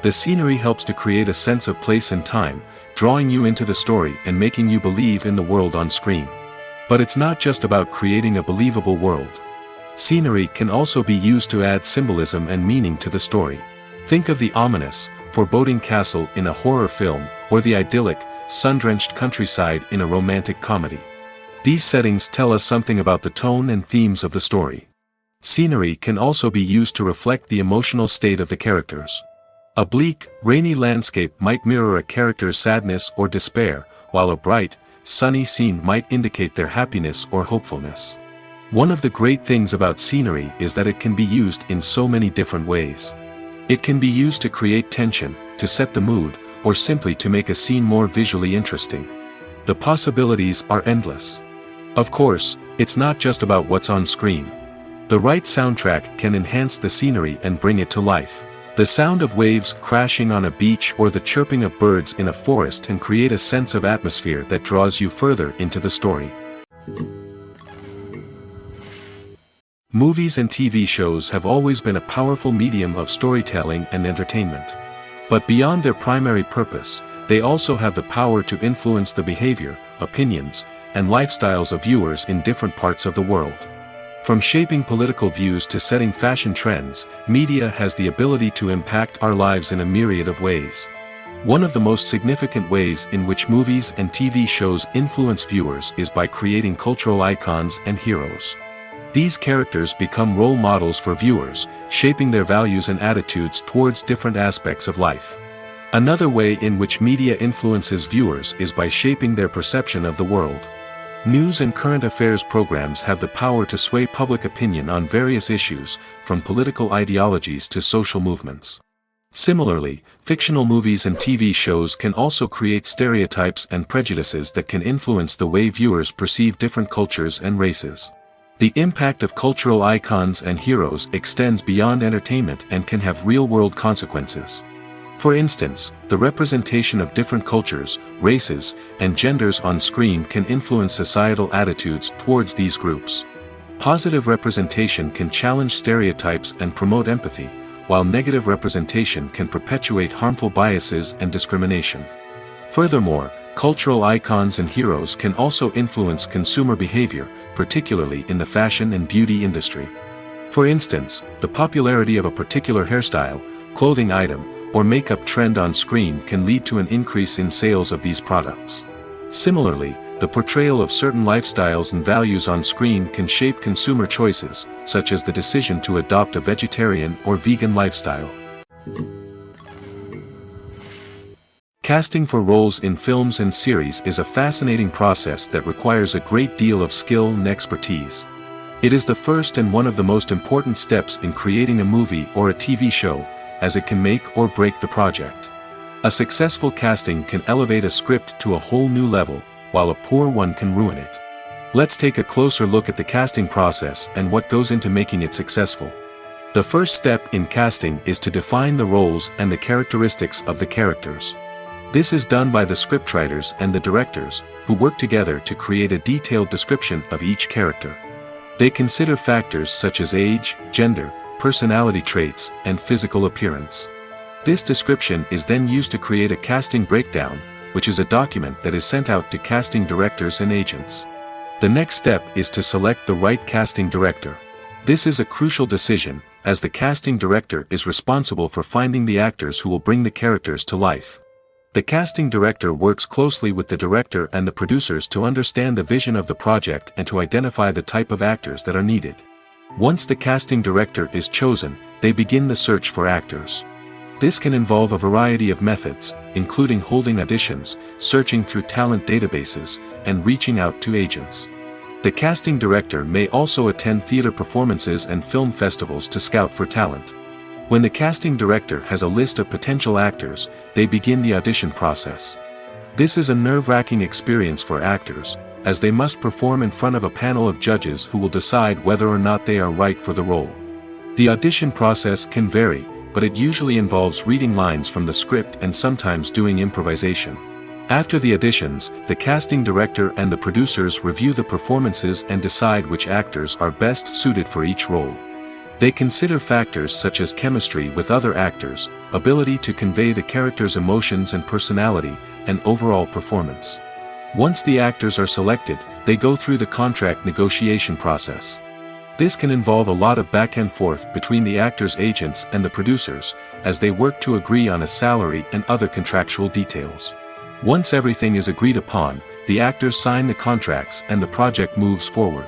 [SPEAKER 1] The scenery helps to create a sense of place and time, drawing you into the story and making you believe in the world on screen. But it's not just about creating a believable world. Scenery can also be used to add symbolism and meaning to the story. Think of the ominous, foreboding castle in a horror film, or the idyllic, sun-drenched countryside in a romantic comedy. These settings tell us something about the tone and themes of the story. Scenery can also be used to reflect the emotional state of the characters. A bleak, rainy landscape might mirror a character's sadness or despair, while a bright, sunny scene might indicate their happiness or hopefulness. One of the great things about scenery is that it can be used in so many different ways. It can be used to create tension, to set the mood, or simply to make a scene more visually interesting. The possibilities are endless. Of course, it's not just about what's on screen. The right soundtrack can enhance the scenery and bring it to life. The sound of waves crashing on a beach or the chirping of birds in a forest can create a sense of atmosphere that draws you further into the story. Movies and TV shows have always been a powerful medium of storytelling and entertainment. But beyond their primary purpose, they also have the power to influence the behavior, opinions, and lifestyles of viewers in different parts of the world. From shaping political views to setting fashion trends, media has the ability to impact our lives in a myriad of ways. One of the most significant ways in which movies and TV shows influence viewers is by creating cultural icons and heroes. These characters become role models for viewers, shaping their values and attitudes towards different aspects of life. Another way in which media influences viewers is by shaping their perception of the world. News and current affairs programs have the power to sway public opinion on various issues, from political ideologies to social movements. Similarly, fictional movies and TV shows can also create stereotypes and prejudices that can influence the way viewers perceive different cultures and races. The impact of cultural icons and heroes extends beyond entertainment and can have real-world consequences. For instance, the representation of different cultures, races, and genders on screen can influence societal attitudes towards these groups. Positive representation can challenge stereotypes and promote empathy, while negative representation can perpetuate harmful biases and discrimination. Furthermore, cultural icons and heroes can also influence consumer behavior, particularly in the fashion and beauty industry. For instance, the popularity of a particular hairstyle, clothing item, or makeup trend on screen can lead to an increase in sales of these products. Similarly, the portrayal of certain lifestyles and values on screen can shape consumer choices, such as the decision to adopt a vegetarian or vegan lifestyle. Casting for roles in films and series is a fascinating process that requires a great deal of skill and expertise. It is the first and one of the most important steps in creating a movie or a TV show, as it can make or break the project. A successful casting can elevate a script to a whole new level, while a poor one can ruin it. Let's take a closer look at the casting process and what goes into making it successful. The first step in casting is to define the roles and the characteristics of the characters. This is done by the scriptwriters and the directors, who work together to create a detailed description of each character. They consider factors such as age, gender, personality traits, and physical appearance. This description is then used to create a casting breakdown, which is a document that is sent out to casting directors and agents. The next step is to select the right casting director. This is a crucial decision, as the casting director is responsible for finding the actors who will bring the characters to life. The casting director works closely with the director and the producers to understand the vision of the project and to identify the type of actors that are needed. Once the casting director is chosen, they begin the search for actors. This can involve a variety of methods, including holding auditions, searching through talent databases, and reaching out to agents. The casting director may also attend theater performances and film festivals to scout for talent. When the casting director has a list of potential actors, they begin the audition process. This is a nerve-wracking experience for actors, as they must perform in front of a panel of judges who will decide whether or not they are right for the role. The audition process can vary, but it usually involves reading lines from the script and sometimes doing improvisation. After the auditions, the casting director and the producers review the performances and decide which actors are best suited for each role. They consider factors such as chemistry with other actors, ability to convey the character's emotions and personality, and overall performance. Once the actors are selected, they go through the contract negotiation process. This can involve a lot of back and forth between the actors' agents and the producers, as they work to agree on a salary and other contractual details. Once everything is agreed upon, the actors sign the contracts and the project moves forward.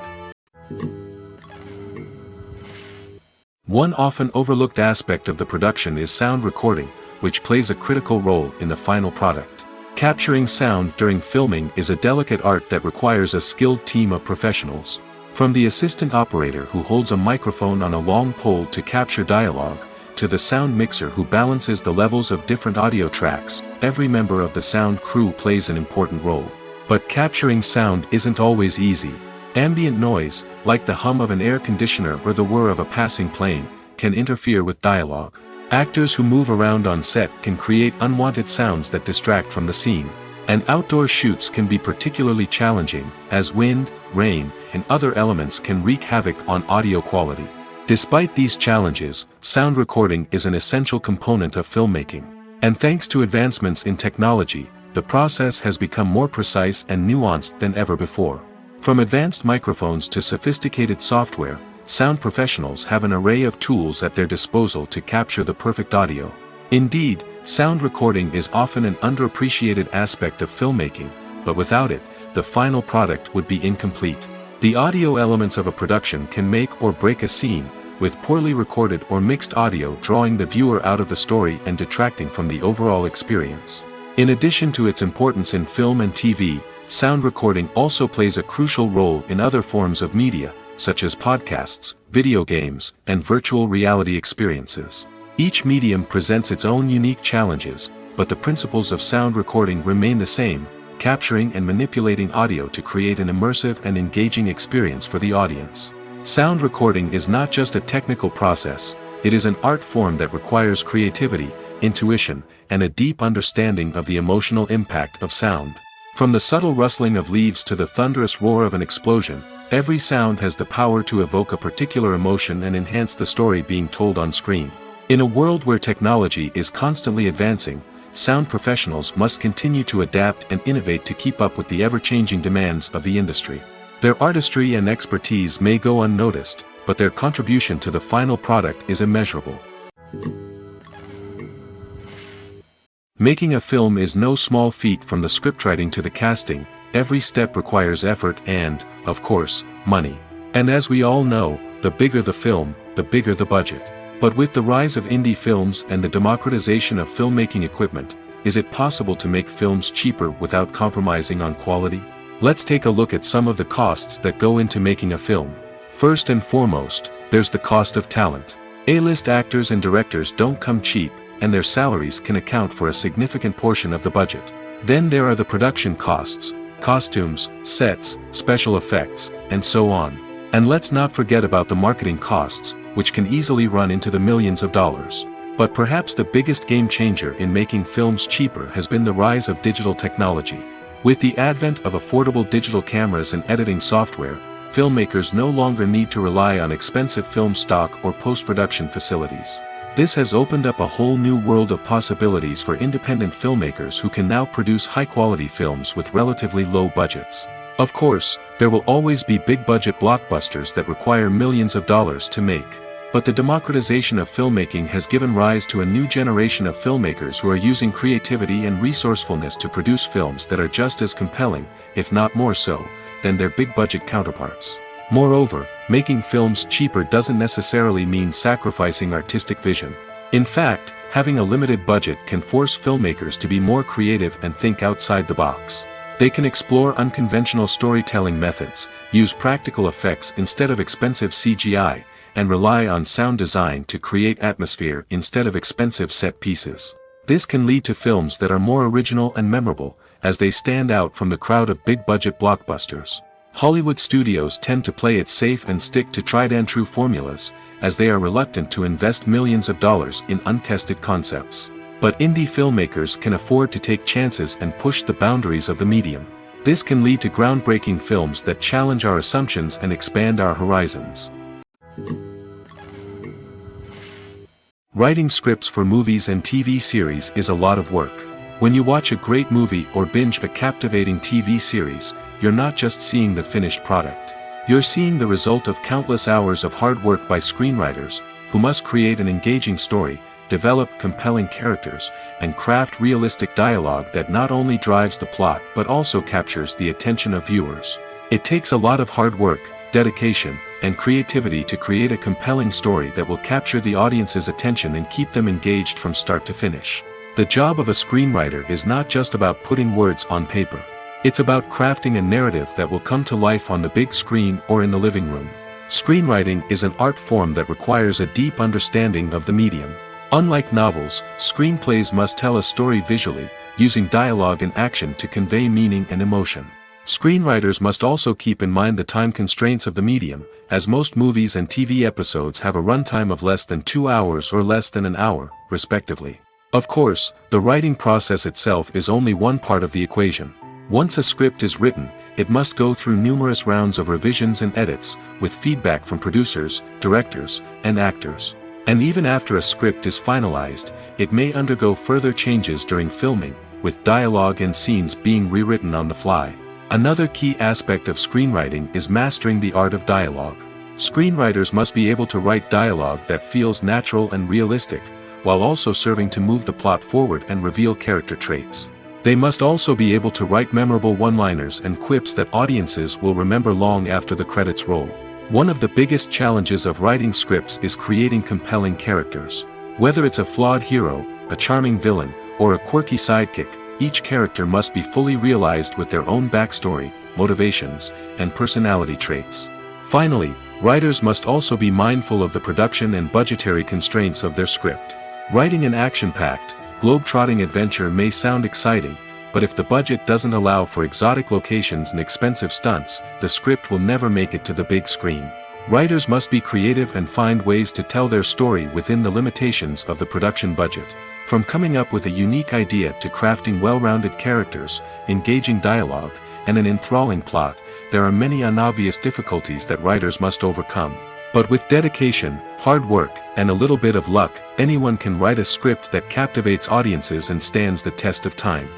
[SPEAKER 1] One often overlooked aspect of the production is sound recording, which plays a critical role in the final product. Capturing sound during filming is a delicate art that requires a skilled team of professionals. From the assistant operator who holds a microphone on a long pole to capture dialogue, to the sound mixer who balances the levels of different audio tracks, every member of the sound crew plays an important role. But capturing sound isn't always easy. Ambient noise, like the hum of an air conditioner or the whir of a passing plane, can interfere with dialogue. Actors who move around on set can create unwanted sounds that distract from the scene. And outdoor shoots can be particularly challenging, as wind, rain, and other elements can wreak havoc on audio quality. Despite these challenges, sound recording is an essential component of filmmaking. And thanks to advancements in technology, the process has become more precise and nuanced than ever before. From advanced microphones to sophisticated software, sound professionals have an array of tools at their disposal to capture the perfect audio. Indeed, sound recording is often an underappreciated aspect of filmmaking, but without it, the final product would be incomplete. The audio elements of a production can make or break a scene, with poorly recorded or mixed audio drawing the viewer out of the story and detracting from the overall experience. In addition to its importance in film and TV, sound recording also plays a crucial role in other forms of media, such as podcasts, video games, and virtual reality experiences. Each medium presents its own unique challenges, but the principles of sound recording remain the same, capturing and manipulating audio to create an immersive and engaging experience for the audience. Sound recording is not just a technical process, it is an art form that requires creativity, intuition, and a deep understanding of the emotional impact of sound. From the subtle rustling of leaves to the thunderous roar of an explosion, every sound has the power to evoke a particular emotion and enhance the story being told on screen. In a world where technology is constantly advancing, sound professionals must continue to adapt and innovate to keep up with the ever-changing demands of the industry. Their artistry and expertise may go unnoticed, but their contribution to the final product is immeasurable. Making a film is no small feat. From the scriptwriting to the casting, every step requires effort and, of course, money. And as we all know, the bigger the film, the bigger the budget. But with the rise of indie films and the democratization of filmmaking equipment, is it possible to make films cheaper without compromising on quality? Let's take a look at some of the costs that go into making a film. First and foremost, there's the cost of talent. A-list actors and directors don't come cheap, and their salaries can account for a significant portion of the budget. Then there are the production costs, costumes, sets, special effects, and so on. And let's not forget about the marketing costs, which can easily run into the millions of dollars. But perhaps the biggest game changer in making films cheaper has been the rise of digital technology. With the advent of affordable digital cameras and editing software, filmmakers no longer need to rely on expensive film stock or post-production facilities. This has opened up a whole new world of possibilities for independent filmmakers who can now produce high-quality films with relatively low budgets. Of course, there will always be big-budget blockbusters that require millions of dollars to make. But the democratization of filmmaking has given rise to a new generation of filmmakers who are using creativity and resourcefulness to produce films that are just as compelling, if not more so, than their big-budget counterparts. Moreover, making films cheaper doesn't necessarily mean sacrificing artistic vision. In fact, having a limited budget can force filmmakers to be more creative and think outside the box. They can explore unconventional storytelling methods, use practical effects instead of expensive CGI, and rely on sound design to create atmosphere instead of expensive set pieces. This can lead to films that are more original and memorable, as they stand out from the crowd of big-budget blockbusters. Hollywood studios tend to play it safe and stick to tried-and-true formulas, as they are reluctant to invest millions of dollars in untested concepts. But indie filmmakers can afford to take chances and push the boundaries of the medium. This can lead to groundbreaking films that challenge our assumptions and expand our horizons. Writing scripts for movies and TV series is a lot of work. When you watch a great movie or binge a captivating TV series, you're not just seeing the finished product. You're seeing the result of countless hours of hard work by screenwriters, who must create an engaging story, develop compelling characters, and craft realistic dialogue that not only drives the plot but also captures the attention of viewers. It takes a lot of hard work, dedication, and creativity to create a compelling story that will capture the audience's attention and keep them engaged from start to finish. The job of a screenwriter is not just about putting words on paper. It's about crafting a narrative that will come to life on the big screen or in the living room. Screenwriting is an art form that requires a deep understanding of the medium. Unlike novels, screenplays must tell a story visually, using dialogue and action to convey meaning and emotion. Screenwriters must also keep in mind the time constraints of the medium, as most movies and TV episodes have a runtime of less than 2 hours or less than an hour, respectively. Of course, the writing process itself is only one part of the equation. Once a script is written, it must go through numerous rounds of revisions and edits, with feedback from producers, directors, and actors. And even after a script is finalized, it may undergo further changes during filming, with dialogue and scenes being rewritten on the fly. Another key aspect of screenwriting is mastering the art of dialogue. Screenwriters must be able to write dialogue that feels natural and realistic, while also serving to move the plot forward and reveal character traits. They must also be able to write memorable one-liners and quips that audiences will remember long after the credits roll. One of the biggest challenges of writing scripts is creating compelling characters. Whether it's a flawed hero, a charming villain, or a quirky sidekick, each character must be fully realized with their own backstory, motivations, and personality traits. Finally, writers must also be mindful of the production and budgetary constraints of their script. Writing an action-packed, globe-trotting adventure may sound exciting, but if the budget doesn't allow for exotic locations and expensive stunts, the script will never make it to the big screen. Writers must be creative and find ways to tell their story within the limitations of the production budget. From coming up with a unique idea to crafting well-rounded characters, engaging dialogue, and an enthralling plot, there are many unobvious difficulties that writers must overcome. But with dedication, hard work, and a little bit of luck, anyone can write a script that captivates audiences and stands the test of time.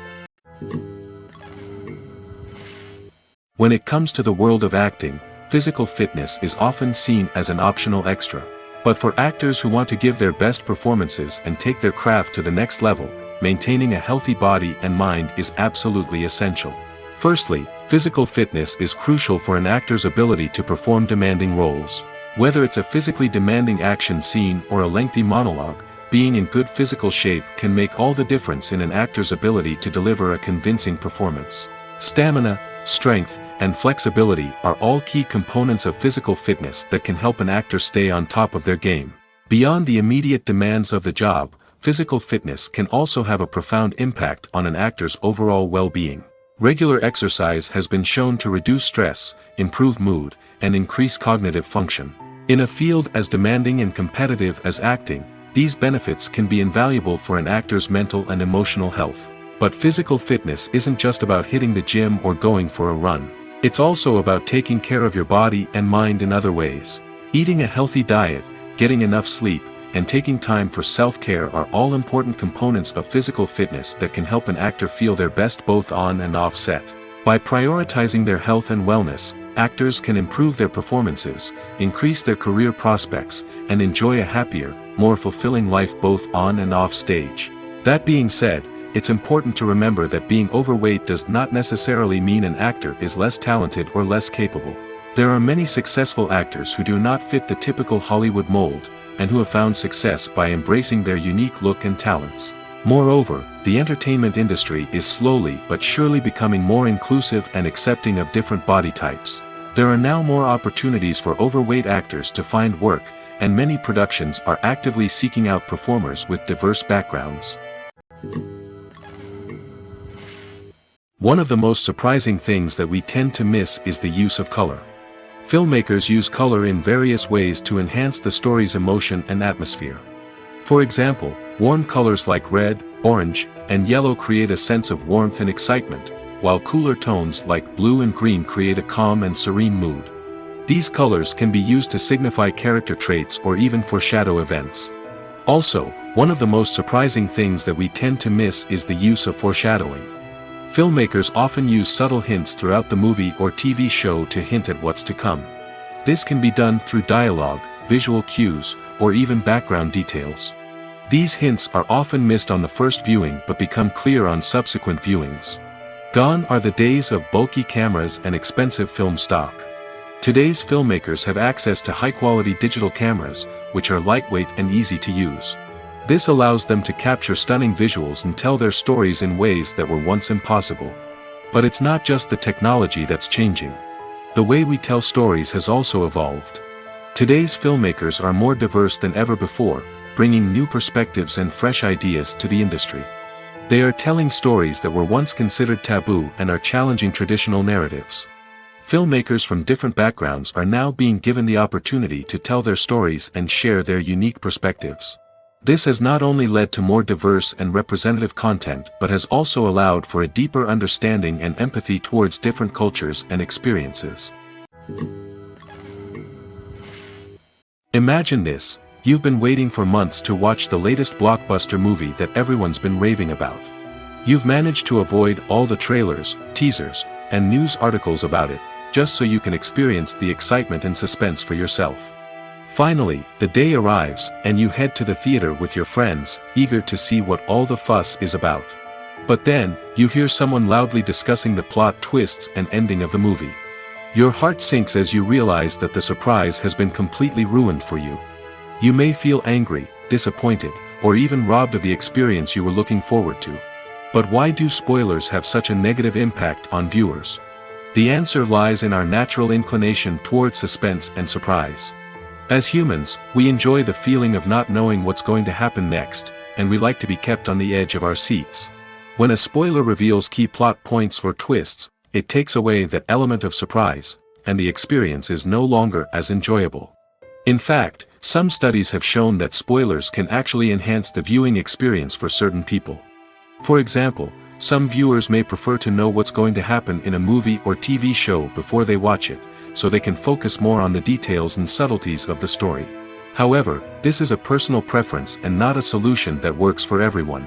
[SPEAKER 1] When it comes to the world of acting, physical fitness is often seen as an optional extra. But for actors who want to give their best performances and take their craft to the next level, maintaining a healthy body and mind is absolutely essential. Firstly, physical fitness is crucial for an actor's ability to perform demanding roles. Whether it's a physically demanding action scene or a lengthy monologue, being in good physical shape can make all the difference in an actor's ability to deliver a convincing performance. Stamina, strength, and flexibility are all key components of physical fitness that can help an actor stay on top of their game. Beyond the immediate demands of the job, physical fitness can also have a profound impact on an actor's overall well-being. Regular exercise has been shown to reduce stress, improve mood, and increase cognitive function. In a field as demanding and competitive as acting, these benefits can be invaluable for an actor's mental and emotional health. But physical fitness isn't just about hitting the gym or going for a run. It's also about taking care of your body and mind in other ways. Eating a healthy diet, getting enough sleep, and taking time for self-care are all important components of physical fitness that can help an actor feel their best both on and off set. By prioritizing their health and wellness, actors can improve their performances, increase their career prospects, and enjoy a happier, more fulfilling life both on and off stage. That being said, it's important to remember that being overweight does not necessarily mean an actor is less talented or less capable. There are many successful actors who do not fit the typical Hollywood mold, and who have found success by embracing their unique look and talents. Moreover, the entertainment industry is slowly but surely becoming more inclusive and accepting of different body types. There are now more opportunities for overweight actors to find work, and many productions are actively seeking out performers with diverse backgrounds. One of the most surprising things that we tend to miss is the use of color. Filmmakers use color in various ways to enhance the story's emotion and atmosphere. For example, warm colors like red, orange, and yellow create a sense of warmth and excitement, while cooler tones like blue and green create a calm and serene mood. These colors can be used to signify character traits or even foreshadow events. Also, one of the most surprising things that we tend to miss is the use of foreshadowing. Filmmakers often use subtle hints throughout the movie or TV show to hint at what's to come. This can be done through dialogue, visual cues, or even background details. These hints are often missed on the first viewing but become clear on subsequent viewings. Gone are the days of bulky cameras and expensive film stock. Today's filmmakers have access to high-quality digital cameras, which are lightweight and easy to use. This allows them to capture stunning visuals and tell their stories in ways that were once impossible. But it's not just the technology that's changing. The way we tell stories has also evolved. Today's filmmakers are more diverse than ever before, bringing new perspectives and fresh ideas to the industry. They are telling stories that were once considered taboo and are challenging traditional narratives. Filmmakers from different backgrounds are now being given the opportunity to tell their stories and share their unique perspectives. This has not only led to more diverse and representative content but has also allowed for a deeper understanding and empathy towards different cultures and experiences. Imagine this: you've been waiting for months to watch the latest blockbuster movie that everyone's been raving about. You've managed to avoid all the trailers, teasers, and news articles about it, just so you can experience the excitement and suspense for yourself. Finally, the day arrives, and you head to the theater with your friends, eager to see what all the fuss is about. But then, you hear someone loudly discussing the plot twists and ending of the movie. Your heart sinks as you realize that the surprise has been completely ruined for you. You may feel angry, disappointed, or even robbed of the experience you were looking forward to. But why do spoilers have such a negative impact on viewers? The answer lies in our natural inclination toward suspense and surprise. As humans, we enjoy the feeling of not knowing what's going to happen next, and we like to be kept on the edge of our seats. When a spoiler reveals key plot points or twists, it takes away that element of surprise, and the experience is no longer as enjoyable. In fact, some studies have shown that spoilers can actually enhance the viewing experience for certain people. For example, some viewers may prefer to know what's going to happen in a movie or TV show before they watch it, so they can focus more on the details and subtleties of the story. However, this is a personal preference and not a solution that works for everyone.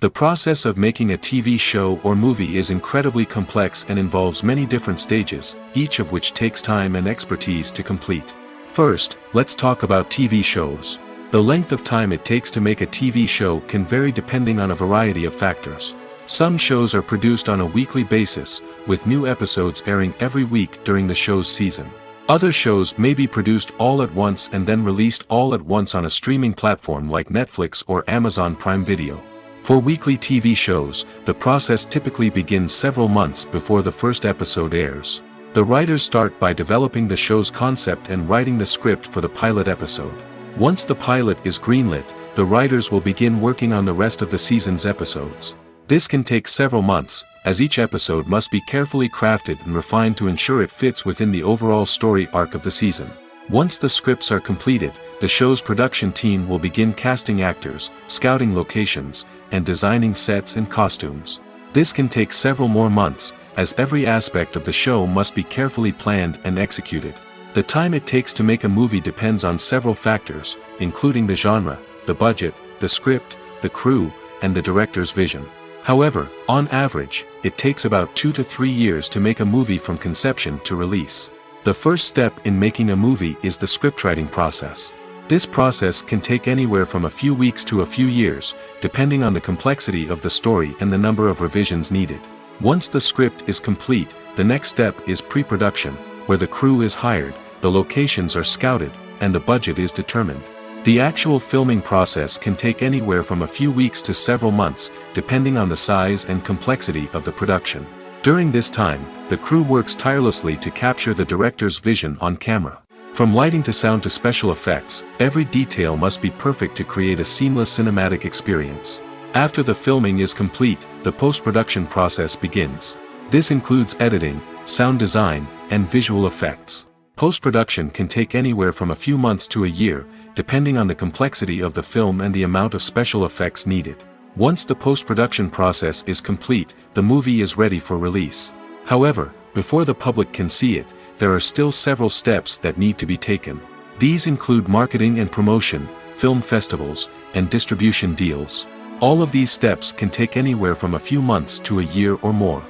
[SPEAKER 1] The process of making a TV show or movie is incredibly complex and involves many different stages, each of which takes time and expertise to complete. First, let's talk about TV shows. The length of time it takes to make a TV show can vary depending on a variety of factors. Some shows are produced on a weekly basis, with new episodes airing every week during the show's season. Other shows may be produced all at once and then released all at once on a streaming platform like Netflix or Amazon Prime Video. For weekly TV shows, the process typically begins several months before the first episode airs. The writers start by developing the show's concept and writing the script for the pilot episode. Once the pilot is greenlit, the writers will begin working on the rest of the season's episodes. This can take several months, as each episode must be carefully crafted and refined to ensure it fits within the overall story arc of the season. Once the scripts are completed, the show's production team will begin casting actors, scouting locations, and designing sets and costumes. This can take several more months, as every aspect of the show must be carefully planned and executed. The time it takes to make a movie depends on several factors, including the genre, the budget, the script, the crew, and the director's vision. However, on average, it takes about 2 to 3 years to make a movie from conception to release. The first step in making a movie is the scriptwriting process. This process can take anywhere from a few weeks to a few years, depending on the complexity of the story and the number of revisions needed. Once the script is complete, the next step is pre-production, where the crew is hired, the locations are scouted, and the budget is determined. The actual filming process can take anywhere from a few weeks to several months, depending on the size and complexity of the production. During this time, the crew works tirelessly to capture the director's vision on camera. From lighting to sound to special effects, every detail must be perfect to create a seamless cinematic experience. After the filming is complete, the post-production process begins. This includes editing, sound design, and visual effects. Post-production can take anywhere from a few months to a year, depending on the complexity of the film and the amount of special effects needed. Once the post-production process is complete, the movie is ready for release. However, before the public can see it, there are still several steps that need to be taken. These include marketing and promotion, film festivals, and distribution deals. All of these steps can take anywhere from a few months to a year or more.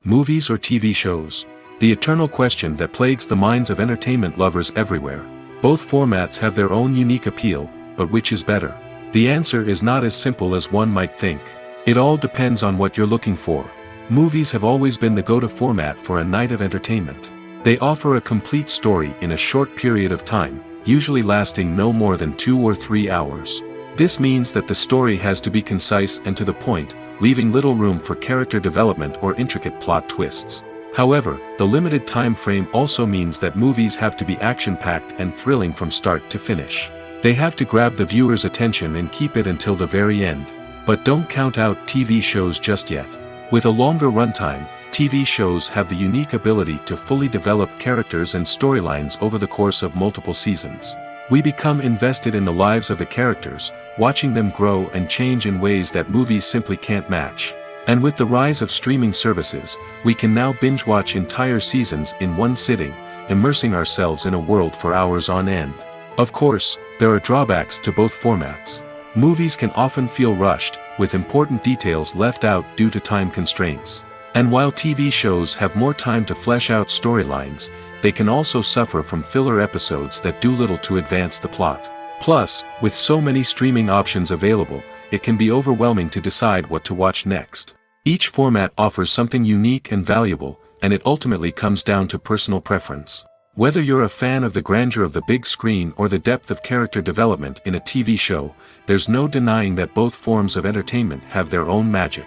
[SPEAKER 1] Movies or TV shows? The eternal question that plagues the minds of entertainment lovers everywhere. Both formats have their own unique appeal, but which is better? The answer is not as simple as one might think. It all depends on what you're looking for. Movies have always been the go-to format for a night of entertainment. They offer a complete story in a short period of time, usually lasting no more than 2 or 3 hours. This means that the story has to be concise and to the point, leaving little room for character development or intricate plot twists. However, the limited time frame also means that movies have to be action-packed and thrilling from start to finish. They have to grab the viewer's attention and keep it until the very end. But don't count out TV shows just yet. With a longer runtime, TV shows have the unique ability to fully develop characters and storylines over the course of multiple seasons. We become invested in the lives of the characters, watching them grow and change in ways that movies simply can't match. And with the rise of streaming services, we can now binge-watch entire seasons in one sitting, immersing ourselves in a world for hours on end. Of course, there are drawbacks to both formats. Movies can often feel rushed, with important details left out due to time constraints. And while TV shows have more time to flesh out storylines, they can also suffer from filler episodes that do little to advance the plot. Plus, with so many streaming options available, it can be overwhelming to decide what to watch next. Each format offers something unique and valuable, and it ultimately comes down to personal preference. Whether you're a fan of the grandeur of the big screen or the depth of character development in a TV show, there's no denying that both forms of entertainment have their own magic.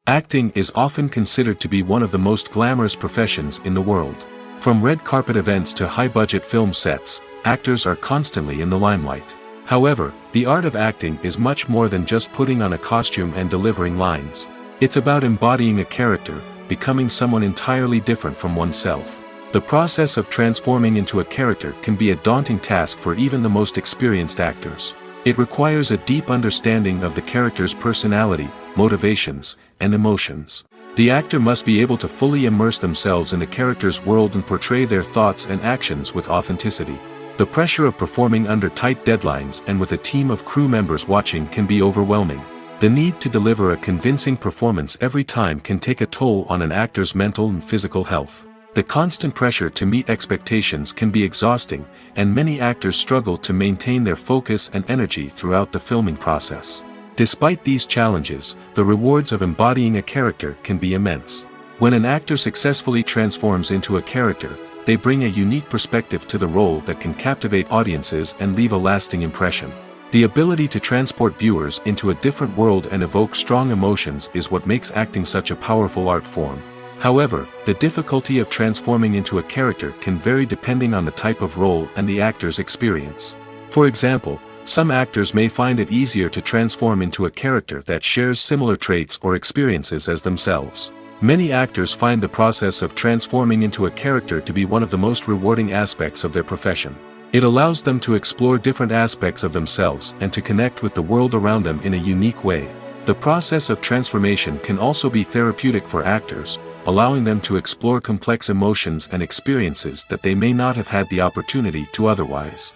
[SPEAKER 1] Acting is often considered to be one of the most glamorous professions in the world. From red carpet events to high-budget film sets, actors are constantly in the limelight. However, the art of acting is much more than just putting on a costume and delivering lines. It's about embodying a character, becoming someone entirely different from oneself. The process of transforming into a character can be a daunting task for even the most experienced actors. It requires a deep understanding of the character's personality, motivations, and emotions. The actor must be able to fully immerse themselves in the character's world and portray their thoughts and actions with authenticity. The pressure of performing under tight deadlines and with a team of crew members watching can be overwhelming. The need to deliver a convincing performance every time can take a toll on an actor's mental and physical health. The constant pressure to meet expectations can be exhausting, and many actors struggle to maintain their focus and energy throughout the filming process. Despite these challenges, the rewards of embodying a character can be immense. When an actor successfully transforms into a character, they bring a unique perspective to the role that can captivate audiences and leave a lasting impression. The ability to transport viewers into a different world and evoke strong emotions is what makes acting such a powerful art form. However, the difficulty of transforming into a character can vary depending on the type of role and the actor's experience. For example, some actors may find it easier to transform into a character that shares similar traits or experiences as themselves. Many actors find the process of transforming into a character to be one of the most rewarding aspects of their profession. It allows them to explore different aspects of themselves and to connect with the world around them in a unique way. The process of transformation can also be therapeutic for actors, allowing them to explore complex emotions and experiences that they may not have had the opportunity to otherwise.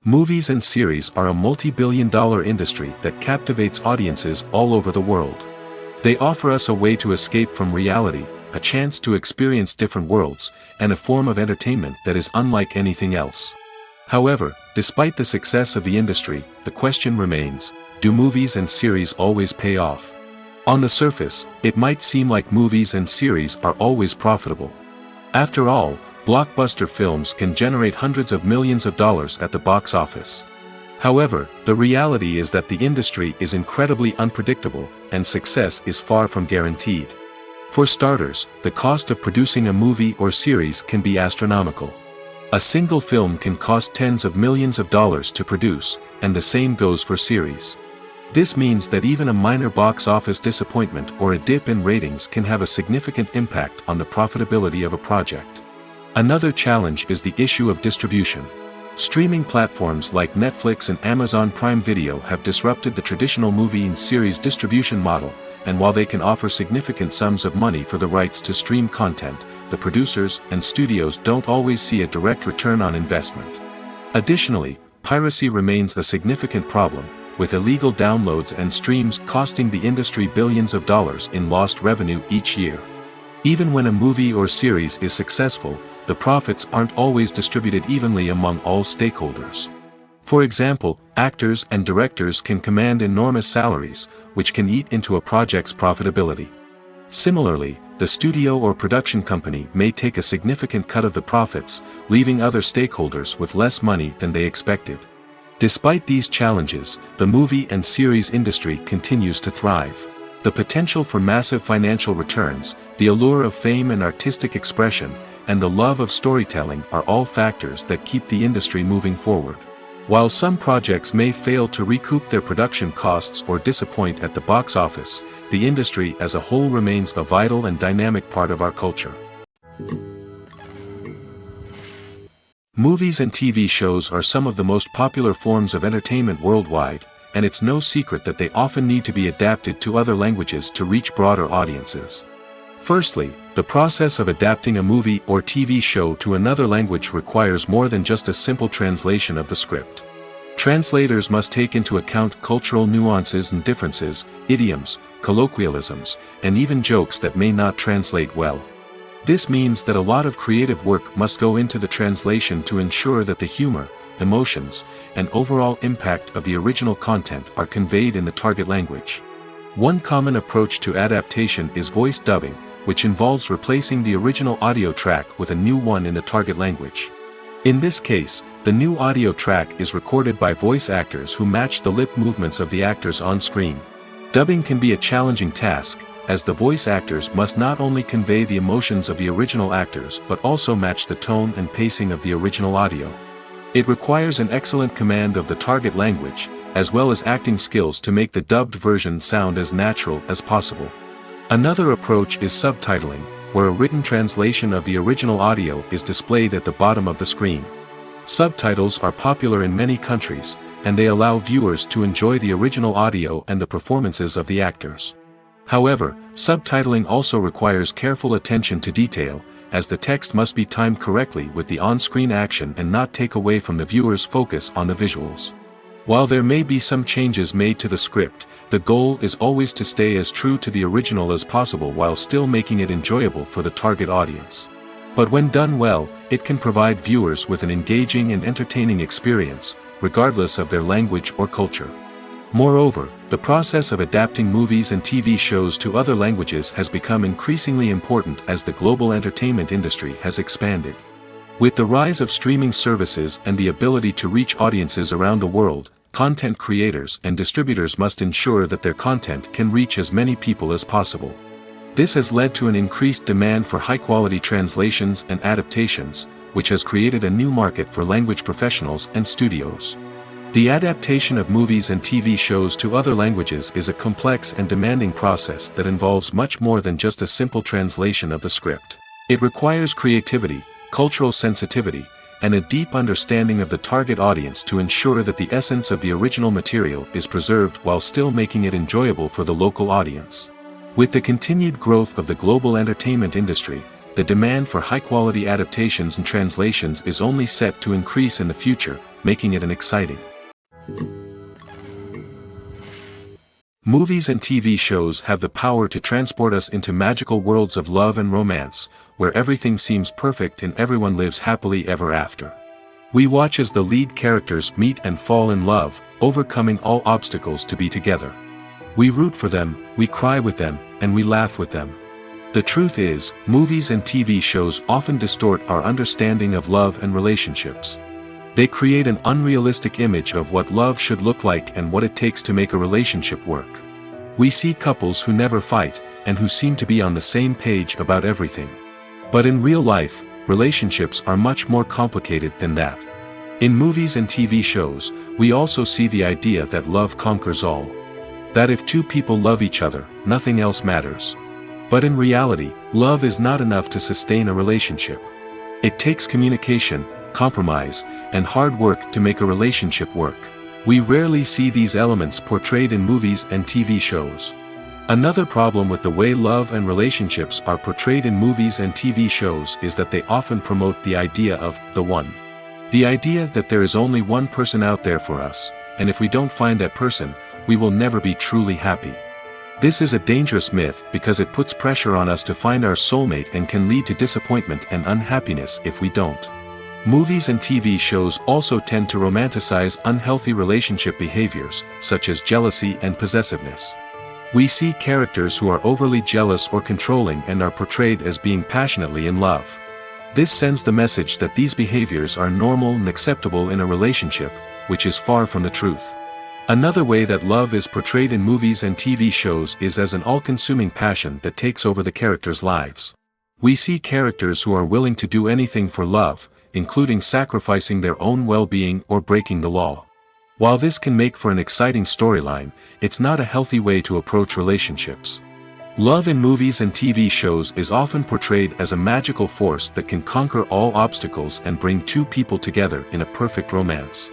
[SPEAKER 1] Movies and series are a multi-billion-dollar industry that captivates audiences all over the world. They offer us a way to escape from reality, a chance to experience different worlds, and a form of entertainment that is unlike anything else. However, despite the success of the industry, the question remains, do movies and series always pay off? On the surface, it might seem like movies and series are always profitable. After all, blockbuster films can generate hundreds of millions of dollars at the box office. However, the reality is that the industry is incredibly unpredictable, and success is far from guaranteed. For starters, the cost of producing a movie or series can be astronomical. A single film can cost tens of millions of dollars to produce, and the same goes for series. This means that even a minor box office disappointment or a dip in ratings can have a significant impact on the profitability of a project. Another challenge is the issue of distribution. Streaming platforms like Netflix and Amazon Prime Video have disrupted the traditional movie and series distribution model, and while they can offer significant sums of money for the rights to stream content, the producers and studios don't always see a direct return on investment. Additionally, piracy remains a significant problem, with illegal downloads and streams costing the industry billions of dollars in lost revenue each year. Even when a movie or series is successful, the profits aren't always distributed evenly among all stakeholders. For example, actors and directors can command enormous salaries, which can eat into a project's profitability. Similarly, the studio or production company may take a significant cut of the profits, leaving other stakeholders with less money than they expected. Despite these challenges, the movie and series industry continues to thrive. The potential for massive financial returns, the allure of fame and artistic expression, and the love of storytelling are all factors that keep the industry moving forward. While some projects may fail to recoup their production costs or disappoint at the box office, the industry as a whole remains a vital and dynamic part of our culture. Movies and TV shows are some of the most popular forms of entertainment worldwide, and it's no secret that they often need to be adapted to other languages to reach broader audiences. Firstly, the process of adapting a movie or TV show to another language requires more than just a simple translation of the script. Translators must take into account cultural nuances and differences, idioms, colloquialisms, and even jokes that may not translate well. This means that a lot of creative work must go into the translation to ensure that the humor, emotions, and overall impact of the original content are conveyed in the target language. One common approach to adaptation is voice dubbing, which involves replacing the original audio track with a new one in the target language. In this case, the new audio track is recorded by voice actors who match the lip movements of the actors on screen. Dubbing can be a challenging task, as the voice actors must not only convey the emotions of the original actors but also match the tone and pacing of the original audio. It requires an excellent command of the target language, as well as acting skills to make the dubbed version sound as natural as possible. Another approach is subtitling, where a written translation of the original audio is displayed at the bottom of the screen. Subtitles are popular in many countries, and they allow viewers to enjoy the original audio and the performances of the actors. However, subtitling also requires careful attention to detail, as the text must be timed correctly with the on-screen action and not take away from the viewer's focus on the visuals. While there may be some changes made to the script, the goal is always to stay as true to the original as possible while still making it enjoyable for the target audience. But when done well, it can provide viewers with an engaging and entertaining experience, regardless of their language or culture. Moreover, the process of adapting movies and TV shows to other languages has become increasingly important as the global entertainment industry has expanded. With the rise of streaming services and the ability to reach audiences around the world, content creators and distributors must ensure that their content can reach as many people as possible. This has led to an increased demand for high-quality translations and adaptations, which has created a new market for language professionals and studios. The adaptation of movies and TV shows to other languages is a complex and demanding process that involves much more than just a simple translation of the script. It requires creativity, cultural sensitivity, and a deep understanding of the target audience to ensure that the essence of the original material is preserved while still making it enjoyable for the local audience. With the continued growth of the global entertainment industry, the demand for high-quality adaptations and translations is only set to increase in the future, making it an exciting. Movies and TV shows have the power to transport us into magical worlds of love and romance, where everything seems perfect and everyone lives happily ever after. We watch as the lead characters meet and fall in love, overcoming all obstacles to be together. We root for them, we cry with them, and we laugh with them. The truth is, movies and TV shows often distort our understanding of love and relationships. They create an unrealistic image of what love should look like and what it takes to make a relationship work. We see couples who never fight, and who seem to be on the same page about everything. But in real life, relationships are much more complicated than that. In movies and TV shows, we also see the idea that love conquers all. That if two people love each other, nothing else matters. But in reality, love is not enough to sustain a relationship. It takes communication, compromise, and hard work to make a relationship work. We rarely see these elements portrayed in movies and TV shows. Another problem with the way love and relationships are portrayed in movies and TV shows is that they often promote the idea of the one. The idea that there is only one person out there for us, and if we don't find that person, we will never be truly happy. This is a dangerous myth because it puts pressure on us to find our soulmate and can lead to disappointment and unhappiness if we don't. Movies and TV shows also tend to romanticize unhealthy relationship behaviors, such as jealousy and possessiveness. We see characters who are overly jealous or controlling and are portrayed as being passionately in love. This sends the message that these behaviors are normal and acceptable in a relationship, which is far from the truth. Another way that love is portrayed in movies and TV shows is as an all-consuming passion that takes over the characters' lives. We see characters who are willing to do anything for love, including sacrificing their own well-being or breaking the law. While this can make for an exciting storyline, it's not a healthy way to approach relationships. Love in movies and TV shows is often portrayed as a magical force that can conquer all obstacles and bring two people together in a perfect romance.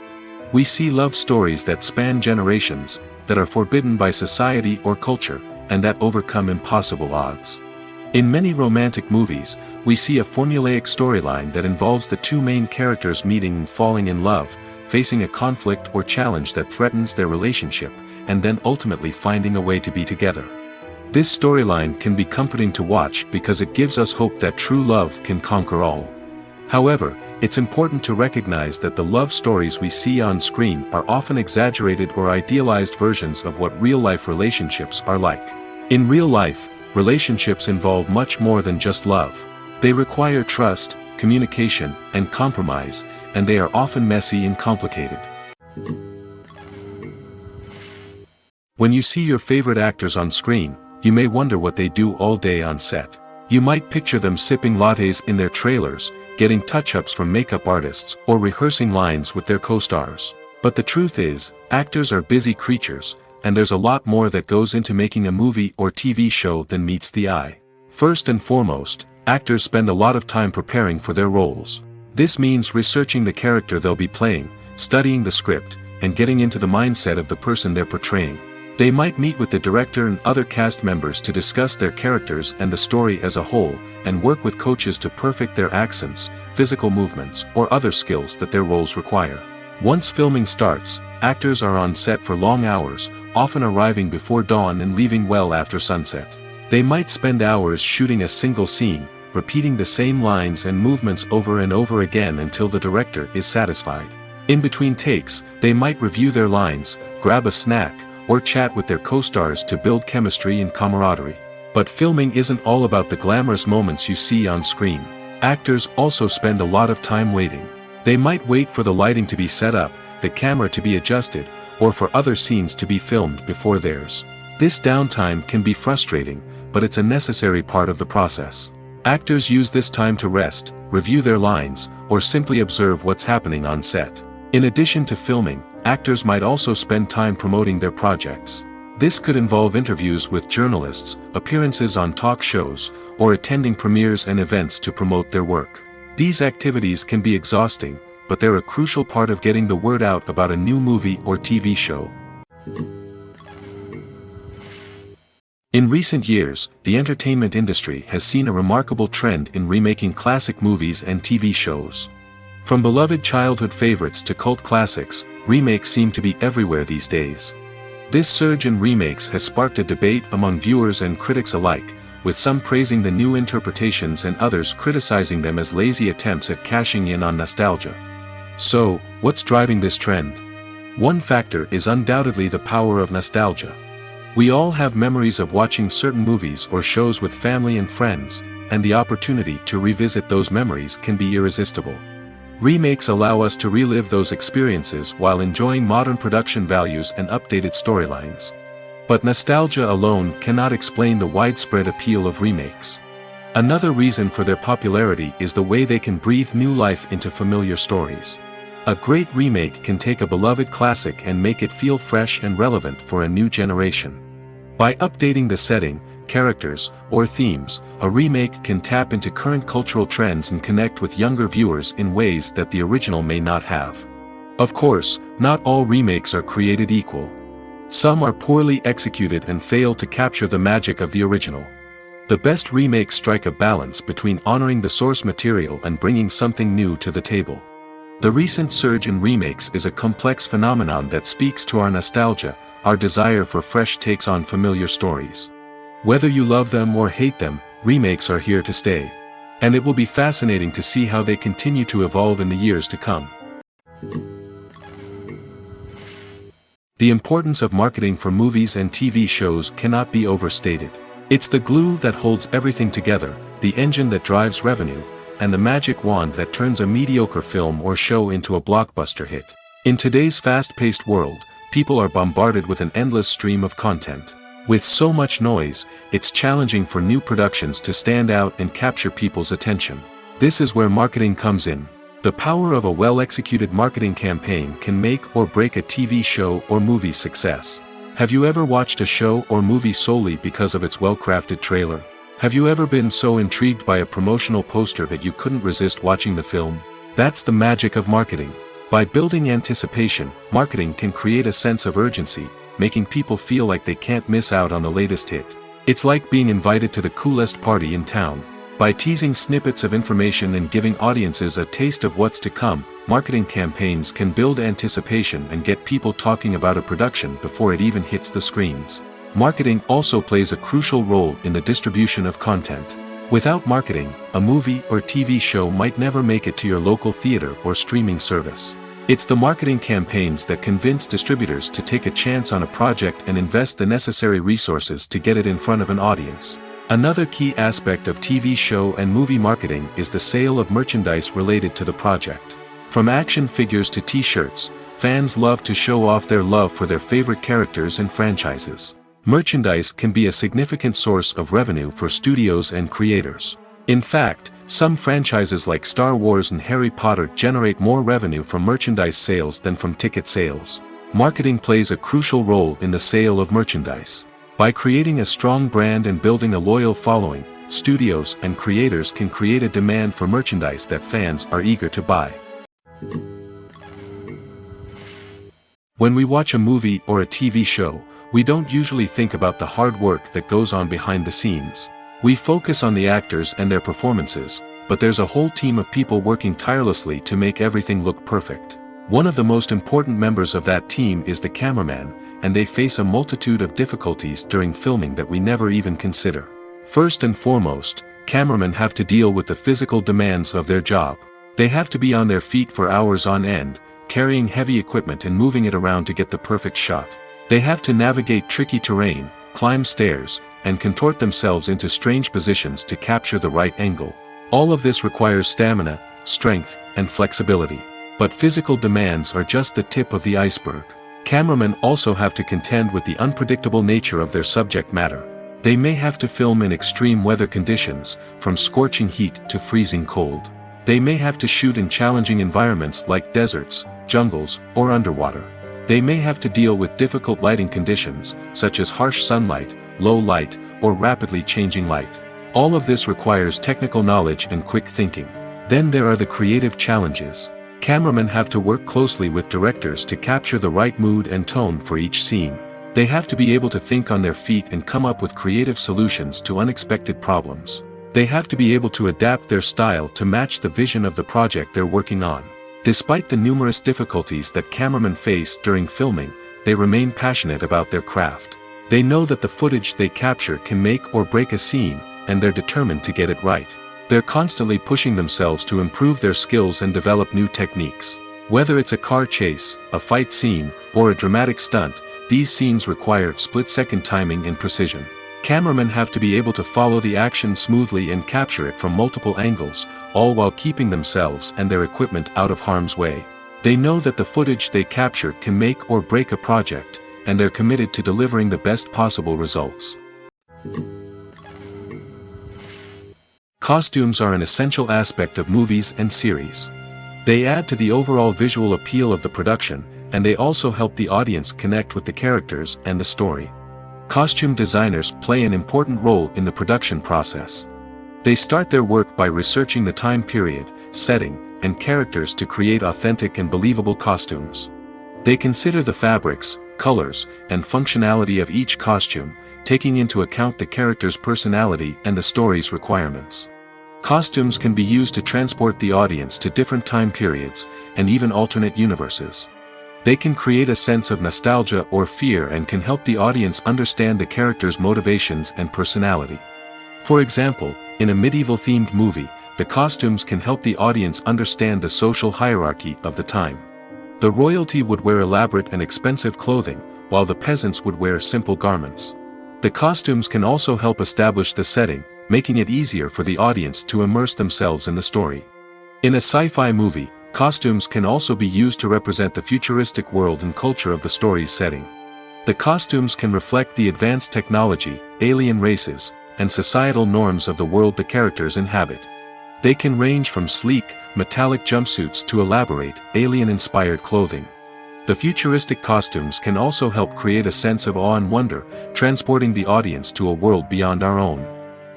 [SPEAKER 1] We see love stories that span generations, that are forbidden by society or culture, and that overcome impossible odds. In many romantic movies, we see a formulaic storyline that involves the two main characters meeting and falling in love, facing a conflict or challenge that threatens their relationship, and then ultimately finding a way to be together. This storyline can be comforting to watch because it gives us hope that true love can conquer all. However, it's important to recognize that the love stories we see on screen are often exaggerated or idealized versions of what real-life relationships are like. In real life, relationships involve much more than just love. They require trust, communication, and compromise, and they are often messy and complicated. When you see your favorite actors on screen, you may wonder what they do all day on set. You might picture them sipping lattes in their trailers, getting touch-ups from makeup artists, or rehearsing lines with their co-stars. But the truth is, actors are busy creatures, and there's a lot more that goes into making a movie or TV show than meets the eye. First and foremost, actors spend a lot of time preparing for their roles. This means researching the character they'll be playing, studying the script, and getting into the mindset of the person they're portraying. They might meet with the director and other cast members to discuss their characters and the story as a whole, and work with coaches to perfect their accents, physical movements, or other skills that their roles require. Once filming starts, actors are on set for long hours, often arriving before dawn and leaving well after sunset. They might spend hours shooting a single scene, repeating the same lines and movements over and over again until the director is satisfied. In between takes, they might review their lines, grab a snack, or chat with their co-stars to build chemistry and camaraderie. But filming isn't all about the glamorous moments you see on screen. Actors also spend a lot of time waiting. They might wait for the lighting to be set up, the camera to be adjusted, or for other scenes to be filmed before theirs. This downtime can be frustrating, but it's a necessary part of the process. Actors use this time to rest, review their lines, or simply observe what's happening on set. In addition to filming, actors might also spend time promoting their projects. This could involve interviews with journalists, appearances on talk shows, or attending premieres and events to promote their work. These activities can be exhausting, but they're a crucial part of getting the word out about a new movie or TV show. In recent years, the entertainment industry has seen a remarkable trend in remaking classic movies and TV shows. From beloved childhood favorites to cult classics, remakes seem to be everywhere these days. This surge in remakes has sparked a debate among viewers and critics alike, with some praising the new interpretations and others criticizing them as lazy attempts at cashing in on nostalgia. So, what's driving this trend? One factor is undoubtedly the power of nostalgia. We all have memories of watching certain movies or shows with family and friends, and the opportunity to revisit those memories can be irresistible. Remakes allow us to relive those experiences while enjoying modern production values and updated storylines. But nostalgia alone cannot explain the widespread appeal of remakes. Another reason for their popularity is the way they can breathe new life into familiar stories. A great remake can take a beloved classic and make it feel fresh and relevant for a new generation. By updating the setting, characters, or themes, a remake can tap into current cultural trends and connect with younger viewers in ways that the original may not have. Of course, not all remakes are created equal. Some are poorly executed and fail to capture the magic of the original. The best remakes strike a balance between honoring the source material and bringing something new to the table. The recent surge in remakes is a complex phenomenon that speaks to our nostalgia, our desire for fresh takes on familiar stories. Whether you love them or hate them, remakes are here to stay. And it will be fascinating to see how they continue to evolve in the years to come. The importance of marketing for movies and TV shows cannot be overstated. It's the glue that holds everything together, the engine that drives revenue, and the magic wand that turns a mediocre film or show into a blockbuster hit. In today's fast-paced world, people are bombarded with an endless stream of content. With so much noise, it's challenging for new productions to stand out and capture people's attention. This is where marketing comes in. The power of a well-executed marketing campaign can make or break a TV show or movie's success. Have you ever watched a show or movie solely because of its well-crafted trailer? Have you ever been so intrigued by a promotional poster that you couldn't resist watching the film? That's the magic of marketing. By building anticipation, marketing can create a sense of urgency, making people feel like they can't miss out on the latest hit. It's like being invited to the coolest party in town. By teasing snippets of information and giving audiences a taste of what's to come, marketing campaigns can build anticipation and get people talking about a production before it even hits the screens. Marketing also plays a crucial role in the distribution of content. Without marketing, a movie or TV show might never make it to your local theater or streaming service. It's the marketing campaigns that convince distributors to take a chance on a project and invest the necessary resources to get it in front of an audience. Another key aspect of TV show and movie marketing is the sale of merchandise related to the project. From action figures to t-shirts, fans love to show off their love for their favorite characters and franchises. Merchandise can be a significant source of revenue for studios and creators. In fact, Some franchises like Star Wars and Harry Potter generate more revenue from merchandise sales than from ticket sales. Marketing plays a crucial role in the sale of merchandise. By creating a strong brand and building a loyal following, studios and creators can create a demand for merchandise that fans are eager to buy. When we watch a movie or a TV show, we don't usually think about the hard work that goes on behind the scenes. We focus on the actors and their performances, but there's a whole team of people working tirelessly to make everything look perfect. One of the most important members of that team is the cameraman, and they face a multitude of difficulties during filming that we never even consider. First and foremost, cameramen have to deal with the physical demands of their job. They have to be on their feet for hours on end, carrying heavy equipment and moving it around to get the perfect shot. They have to navigate tricky terrain, climb stairs, and contort themselves into strange positions to capture the right angle. All of this requires stamina, strength, and flexibility. But physical demands are just the tip of the iceberg. Cameramen also have to contend with the unpredictable nature of their subject matter. They may have to film in extreme weather conditions, from scorching heat to freezing cold. They may have to shoot in challenging environments like deserts, jungles, or underwater. They may have to deal with difficult lighting conditions, such as harsh sunlight, low light, or rapidly changing light. All of this requires technical knowledge and quick thinking. Then there are the creative challenges. Cameramen have to work closely with directors to capture the right mood and tone for each scene. They have to be able to think on their feet and come up with creative solutions to unexpected problems. They have to be able to adapt their style to match the vision of the project they're working on. Despite the numerous difficulties that cameramen face during filming, they remain passionate about their craft. They know that the footage they capture can make or break a scene, and they're determined to get it right. They're constantly pushing themselves to improve their skills and develop new techniques. Whether it's a car chase, a fight scene, or a dramatic stunt, these scenes require split-second timing and precision. Cameramen have to be able to follow the action smoothly and capture it from multiple angles, all while keeping themselves and their equipment out of harm's way. They know that the footage they capture can make or break a project, and they're committed to delivering the best possible results. Costumes are an essential aspect of movies and series. They add to the overall visual appeal of the production, and they also help the audience connect with the characters and the story. Costume designers play an important role in the production process. They start their work by researching the time period, setting, and characters to create authentic and believable costumes. They consider the fabrics, colors, and functionality of each costume, taking into account the character's personality and the story's requirements. Costumes can be used to transport the audience to different time periods, and even alternate universes. They can create a sense of nostalgia or fear and can help the audience understand the character's motivations and personality. For example, in a medieval-themed movie, the costumes can help the audience understand the social hierarchy of the time. The royalty would wear elaborate and expensive clothing, while the peasants would wear simple garments. The costumes can also help establish the setting, making it easier for the audience to immerse themselves in the story. In a sci-fi movie, costumes can also be used to represent the futuristic world and culture of the story's setting. The costumes can reflect the advanced technology, alien races, and societal norms of the world the characters inhabit. They can range from sleek, metallic jumpsuits to elaborate, alien-inspired clothing. The futuristic costumes can also help create a sense of awe and wonder, transporting the audience to a world beyond our own.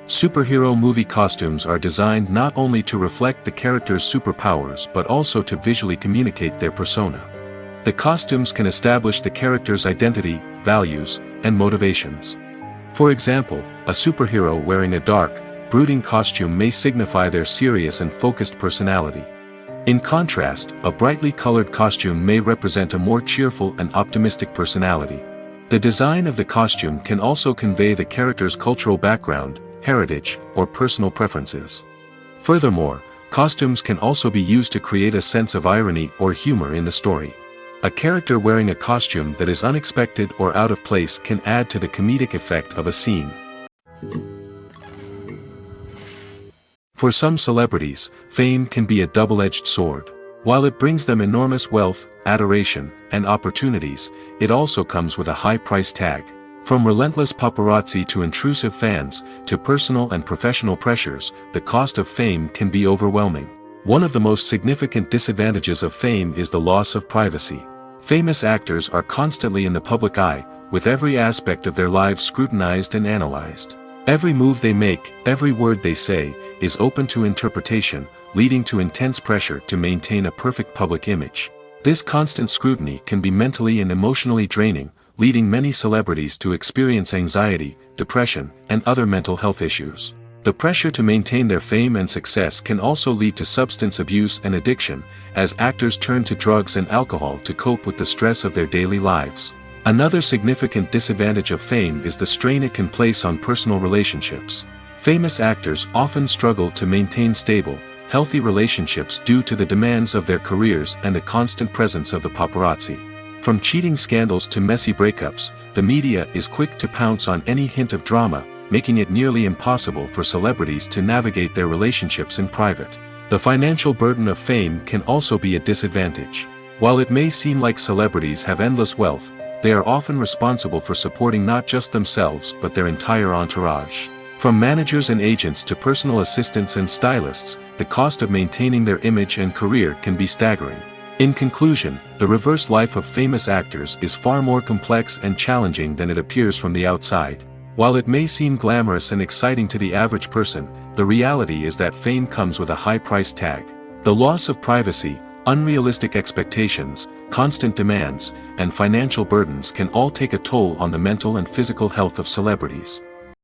[SPEAKER 1] Superhero movie costumes are designed not only to reflect the character's superpowers but also to visually communicate their persona. The costumes can establish the character's identity, values, and motivations. For example, a superhero wearing a dark, brooding costume may signify their serious and focused personality. In contrast, a brightly colored costume may represent a more cheerful and optimistic personality. The design of the costume can also convey the character's cultural background, heritage, or personal preferences. Furthermore, costumes can also be used to create a sense of irony or humor in the story. A character wearing a costume that is unexpected or out of place can add to the comedic effect of a scene. For some celebrities, fame can be a double-edged sword. While it brings them enormous wealth, adoration, and opportunities, it also comes with a high price tag. From relentless paparazzi to intrusive fans, to personal and professional pressures, the cost of fame can be overwhelming. One of the most significant disadvantages of fame is the loss of privacy. Famous actors are constantly in the public eye, with every aspect of their lives scrutinized and analyzed. Every move they make, every word they say, is open to interpretation, leading to intense pressure to maintain a perfect public image. This constant scrutiny can be mentally and emotionally draining, leading many celebrities to experience anxiety, depression, and other mental health issues. The pressure to maintain their fame and success can also lead to substance abuse and addiction, as actors turn to drugs and alcohol to cope with the stress of their daily lives. Another significant disadvantage of fame is the strain it can place on personal relationships. Famous actors often struggle to maintain stable, healthy relationships due to the demands of their careers and the constant presence of the paparazzi. From cheating scandals to messy breakups, the media is quick to pounce on any hint of drama, making it nearly impossible for celebrities to navigate their relationships in private. The financial burden of fame can also be a disadvantage. While it may seem like celebrities have endless wealth, they are often responsible for supporting not just themselves but their entire entourage. From managers and agents to personal assistants and stylists, the cost of maintaining their image and career can be staggering. In conclusion, the reverse life of famous actors is far more complex and challenging than it appears from the outside. While it may seem glamorous and exciting to the average person, the reality is that fame comes with a high price tag. The loss of privacy, unrealistic expectations, constant demands, and financial burdens can all take a toll on the mental and physical health of celebrities.